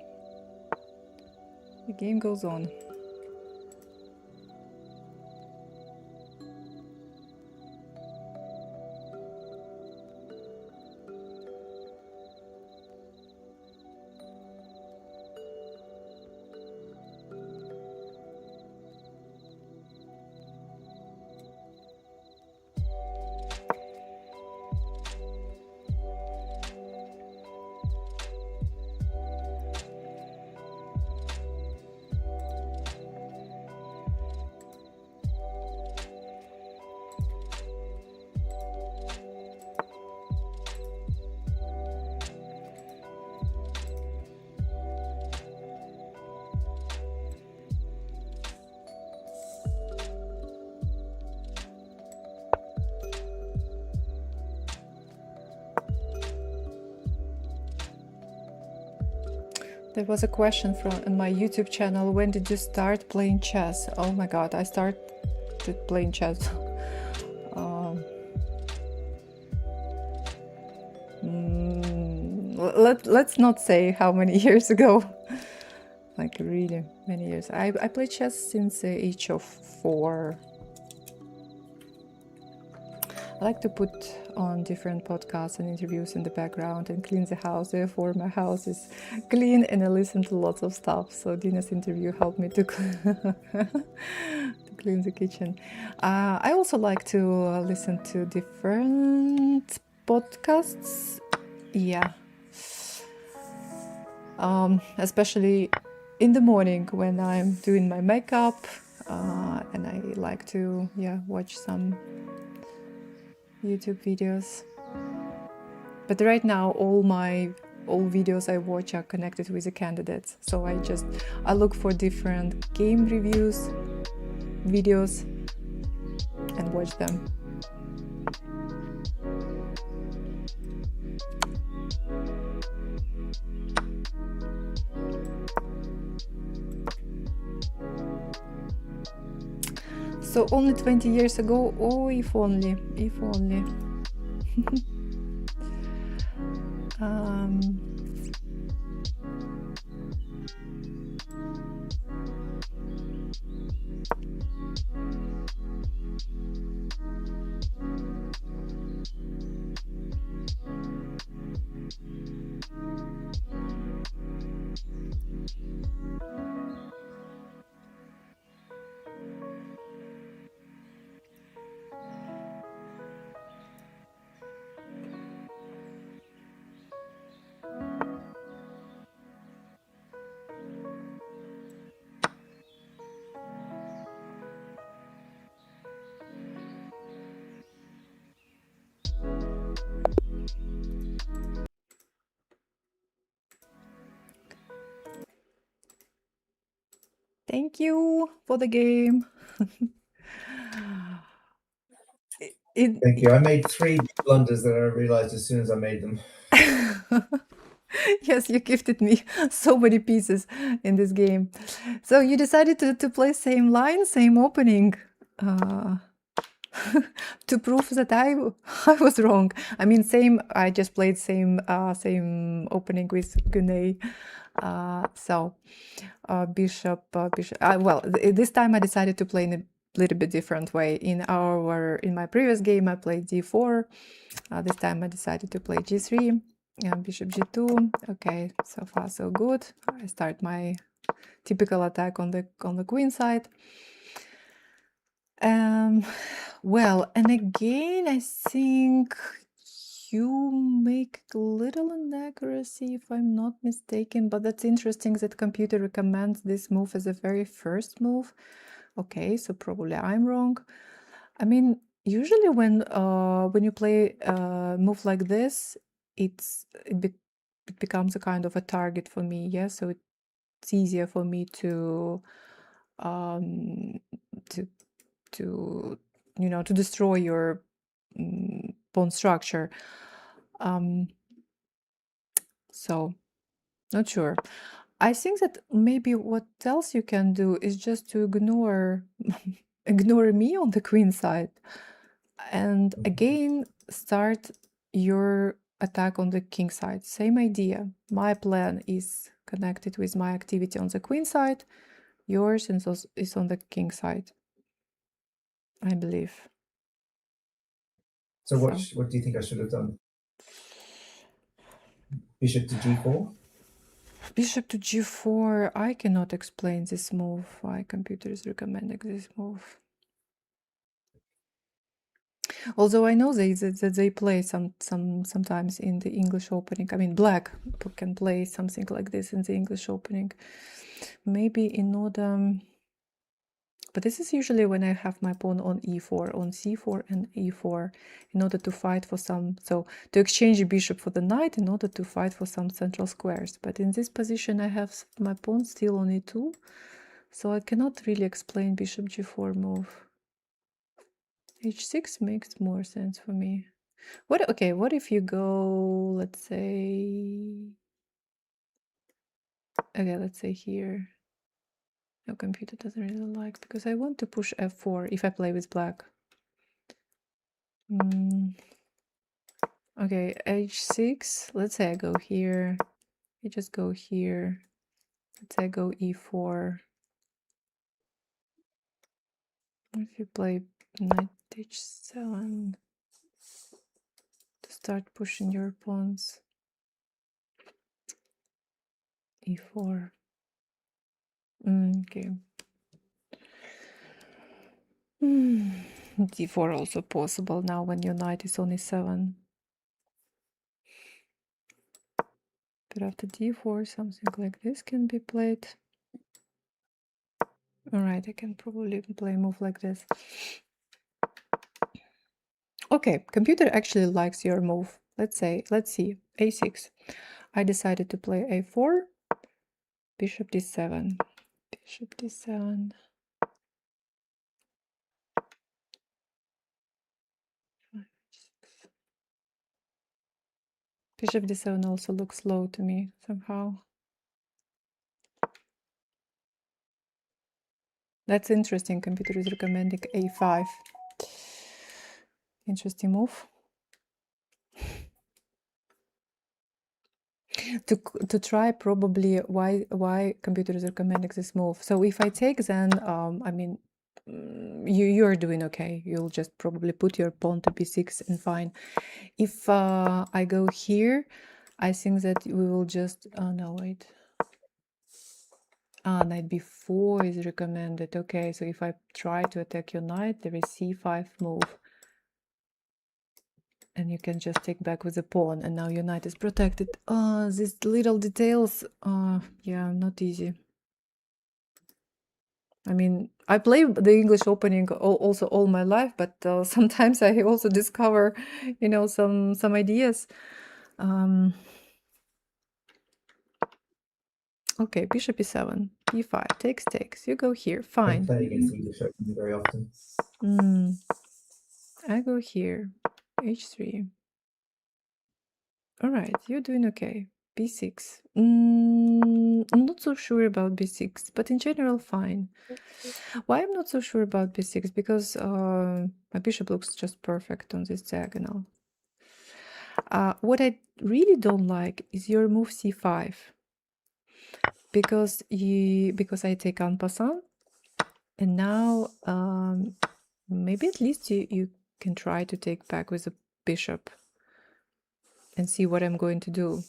The game goes on. There was a question from on my YouTube channel, when did you start playing chess? Oh my god, I started playing chess. Let's not say how many years ago. Like really many years. I played chess since the age of 4. I like to put on different podcasts and interviews in the background and clean the house. Therefore, my house is clean and I listen to lots of stuff. So Dina's interview helped me to clean the kitchen. I also like to listen to different podcasts. Yeah. Especially in the morning when I'm doing my makeup, and I like to watch some YouTube videos. But right now all videos I watch are connected with the candidates, so I look for different game reviews videos and watch them. So only 20 years ago, oh, if only. Thank you for the game. Thank you. I made 3 blunders that I realized as soon as I made them. Yes, you gifted me so many pieces in this game. So you decided to play same line, same opening, to prove that I was wrong. I mean, I just played same opening with Gunay. Bishop. Well, this time I decided to play in a little bit different way. In my previous game, I played d4. This time I decided to play g3. Yeah, bishop g2. Okay, so far so good. I start my typical attack on the queen side. Well, and again, I think you make a little inaccuracy if I'm not mistaken, but that's interesting that computer recommends this move as a very first move. Okay, so probably I'm wrong. I mean, usually when you play a move like this, it becomes a kind of a target for me. Yeah, so it's easier for me to um, to to destroy your pawn structure. So not sure. I think that maybe what else you can do is just to ignore ignore me on the queen side, and again start your attack on the king side. Same idea. My plan is connected with my activity on the queen side. Yours is on the king side, I believe. So what do you think I should have done? Bishop to g4? Bishop to g4. I cannot explain this move. Why computer is recommending this move. Although I know that they play sometimes in the English opening. I mean, black can play something like this in the English opening. Maybe in order. But this is usually when I have my pawn on e4, on c4 and e4, in order to fight for some, so to exchange a bishop for the knight in order to fight for some central squares. But in this position, I have my pawn still on e2, so I cannot really explain bishop g4 move. h6 makes more sense for me. Okay, what if you go, let's say, okay, let's say here. No, computer doesn't really like, because I want to push f4 if I play with black. Okay, h6. Let's say I go here. I just go here. Let's say I go e4. What if you play knight h7 to start pushing your pawns? e4. Okay. d4 also possible now when your knight is on e7. But after d4, something like this can be played. All right, I can probably play a move like this. Okay, computer actually likes your move. Let's see, a6. I decided to play a4, bishop d7, bishop d7. Bishop d7 also looks low to me somehow. That's interesting. Computer is recommending a5. Interesting move. To try probably why computer is recommending this move. So if I take, then I mean you're doing okay. You'll just probably put your pawn to b6 and fine. If I go here, I think that we will just no, wait. Knight b4 is recommended. Okay, so if I try to attack your knight, there is c5 move. And you can just take back with the pawn, and now your knight is protected. These little details, yeah, not easy. I mean, I play the English opening also all my life, but sometimes I also discover, some ideas. Okay, bishop e7, e5, takes. You go here, I fine. play against English Open very often. I go here, h3. All right, you're doing okay. b6. I'm not so sure about b6, but in general, fine. Why I'm not so sure about b6? Because my bishop looks just perfect on this diagonal. What I really don't like is your move c5. Because I take en passant, and now maybe at least you can try to take back with a bishop. and see what I'm going to do,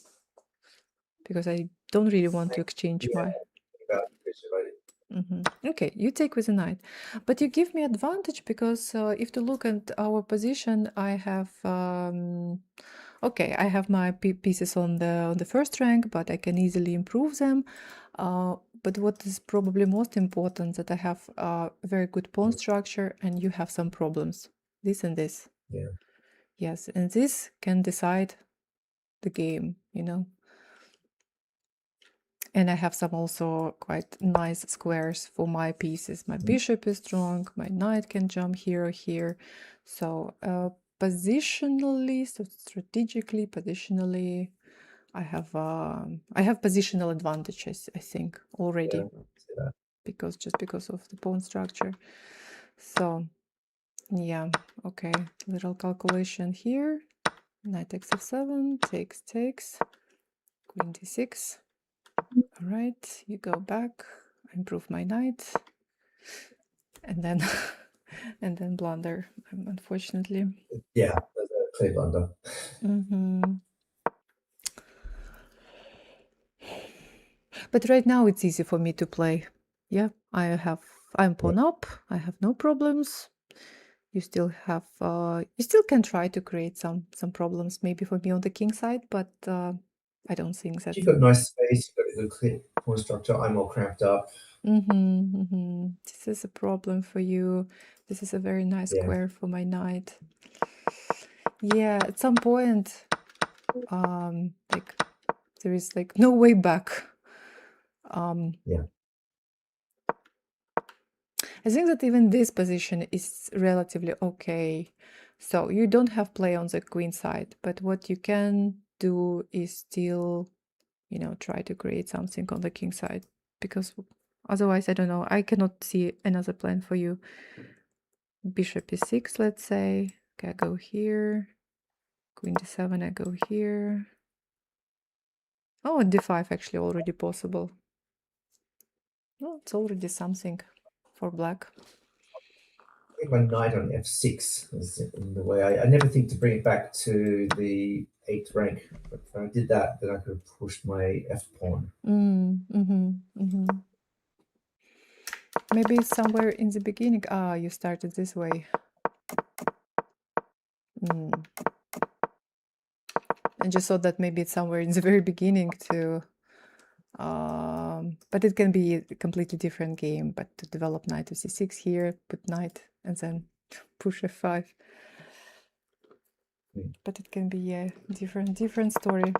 because I don't really want to exchange Yeah. my... About bishop, Okay, you take with a knight, but you give me advantage because if to look at our position, I have okay, I have my pieces on the first rank, but I can easily improve them. But what is probably most important, that I have a very good pawn structure, and you have some problems, this and this. Yeah. Yes, and this can decide the game, you know. And I have some also quite nice squares for my pieces. My bishop is strong, my knight can jump here or here. So positionally, so strategically, positionally, I have positional advantages, I think, already, Yeah. See that. just because of the pawn structure. So yeah, okay, little calculation here. Knight takes f7, takes, queen d6. All right, you go back, improve my knight, and then and then blunder, unfortunately. Yeah, that's a clear blunder. But right now it's easy for me to play. Yeah, I'm pawn up, I have no problems. You still have you still can try to create some problems maybe for me on the king side, but I don't think that... You've got nice space, you've got a good clear pawn structure. I'm all cramped up. This is a problem for you. This is a very nice square for my knight. Yeah, at some point, like there is like no way back. Yeah. I think that even this position is relatively okay. So you don't have play on the queen side, but what you can do is still, you know, try to create something on the king side, because otherwise, I don't know, I cannot see another plan for you. Bishop e6, let's say. Okay, I go here. Queen d7, I go here. Oh, and d5 actually already possible. Oh, it's already something for black. I think my knight on f6 is in the way. I never think to bring it back to the 8th rank, but if I did that, then I could have pushed my f pawn. Maybe somewhere in the beginning. Ah, you started this way. And just thought that maybe it's somewhere in the very beginning to... but it can be a completely different game. But to develop knight to c6 here, put knight, and then push f5. But it can be a different story.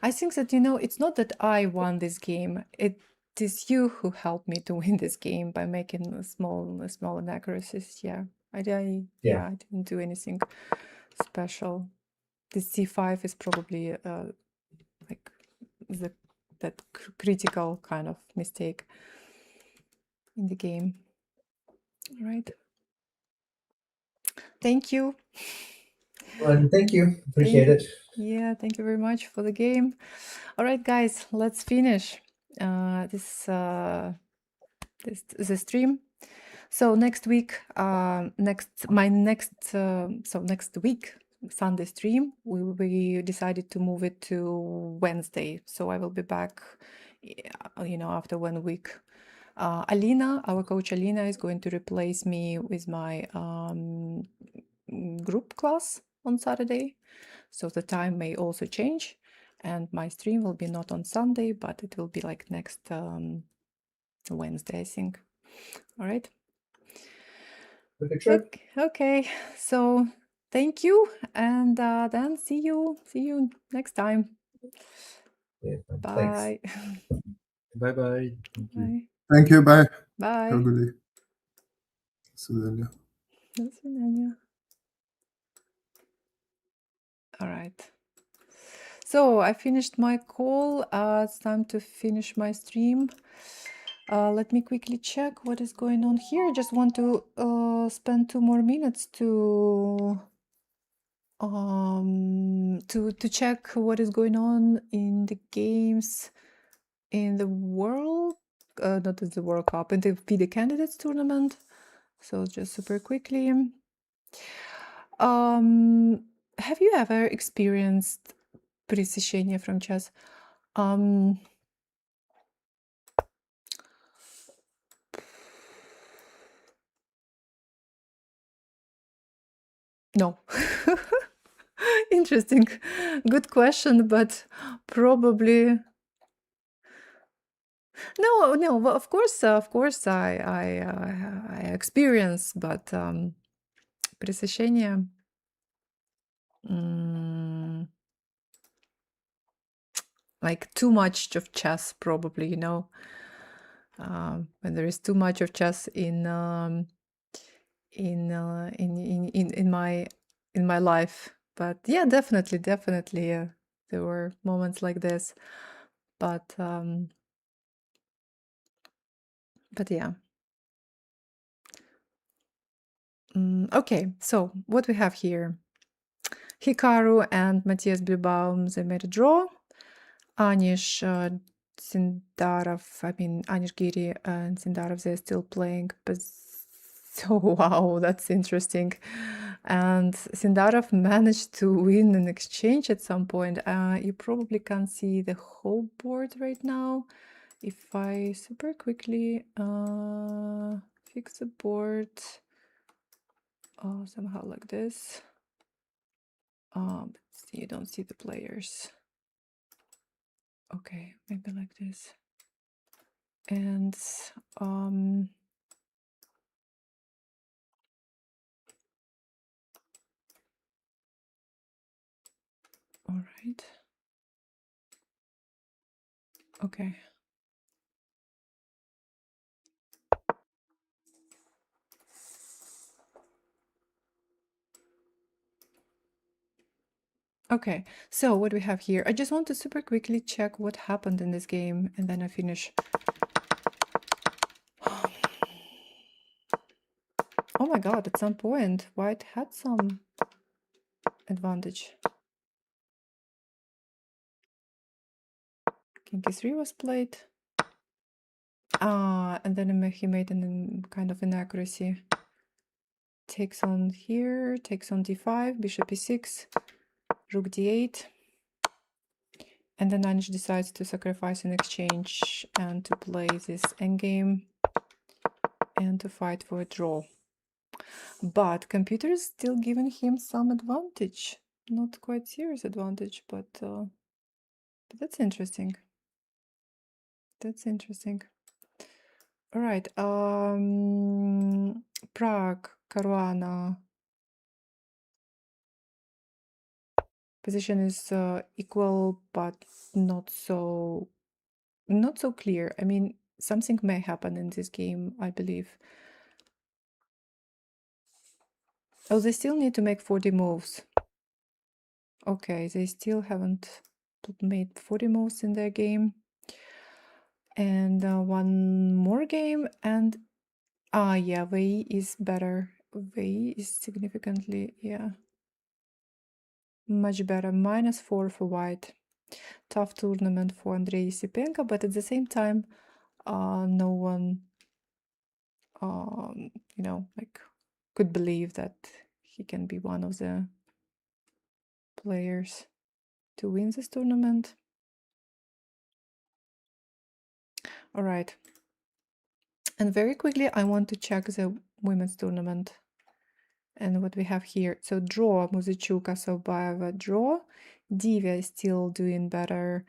I think that, you know, it's not that I won this game. It is you who helped me to win this game by making small inaccuracies. Yeah, I didn't do anything special. The c5 is probably like that critical kind of mistake in the game. All right. Thank you. Well, thank you. Appreciate it. Yeah, thank you very much for the game. All right, guys, let's finish this stream. So next week, next week, Sunday stream, we decided to move it to Wednesday. So I will be back, you know, after 1 week. Alina, our coach Alina, is going to replace me with my group class on Saturday. So the time may also change, and my stream will be not on Sunday, but it will be like next Wednesday, I think. All right. Okay. So thank you, and then see you next time. Yeah, bye. Bye bye. Thank you. Bye. Thank you. Bye. Bye. Have a good day. До свидания. До свидания. All right. So I finished my call. It's time to finish my stream. Let me quickly check what is going on here. I just want to spend 2 more minutes to check what is going on in the games in the world not in the World Cup, in the FIDE Candidates tournament. So just super quickly. Have you ever experienced пресыщение from chess? No. Interesting. Good question, but probably no. Well, of course, I experience, but пресыщение. Like too much of chess, probably, you know, when there is too much of chess in my life. But yeah, definitely, there were moments like this. But yeah. Okay, so what we have here. Hikaru and Matthias Blübaum, they made a draw. Anish Sindarov, Anish Giri and Sindarov, they're still playing. So, wow, that's interesting. And Sindarov managed to win an exchange at some point. You probably can't see the whole board right now. If I super quickly fix the board somehow like this. You don't see the players. Okay, maybe like this. And all right. Okay. Okay, so what we have here, I just want to super quickly check what happened in this game and then I finish. Oh my god, at some point, White had some advantage. King e3 was played. And then he made an kind of inaccuracy. Takes on here, takes on d5, bishop e6, rook d8. And then Anish decides to sacrifice an exchange and to play this endgame and to fight for a draw. But computer is still giving him some advantage. Not quite serious advantage, but that's interesting. That's interesting. All right. Prague, Caruana. Position is equal, but not so clear. I mean, something may happen in this game, I believe. Oh, they still need to make 40 moves. Okay, they still haven't made 40 moves in their game. And one more game, and yeah, Wei is better. Wei is significantly, yeah, much better. -4 for White. Tough tournament for Andrei Yesipenko, but at the same time, no one, you know, like, could believe that he can be one of the players to win this tournament. All right. And very quickly, I want to check the women's tournament and what we have here. So draw, Muzichuk, Asobaeva, draw. Divya is still doing better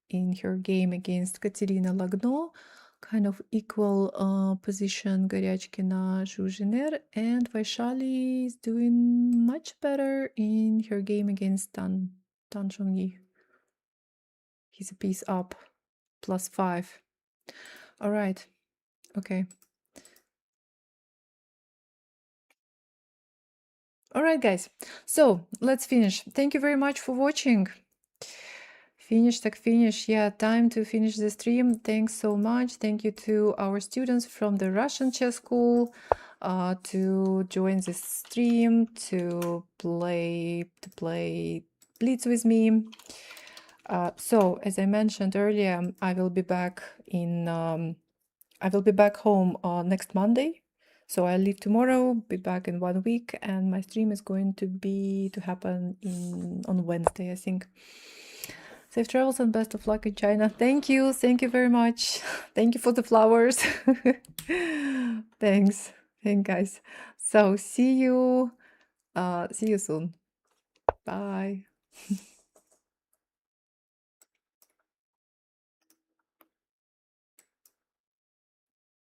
in her game against Katerina Lagno. Kind of equal position, Goryachkina, Zhuzhiner. And Vaishali is doing much better in her game against Tan Chongyi. He's a piece up, +5. All right. Okay. All right, guys. So let's finish. Thank you very much for watching. Finish. Yeah, time to finish the stream. Thanks so much. Thank you to our students from the Russian chess school to join this stream, to play Blitz with me. So as I mentioned earlier, I will be back in I will be back home next Monday. So I leave tomorrow, be back in 1 week, and my stream is going to happen on Wednesday, I think. Safe travels and best of luck in China. Thank you very much. Thank you for the flowers. Thanks, guys. So see you soon. Bye.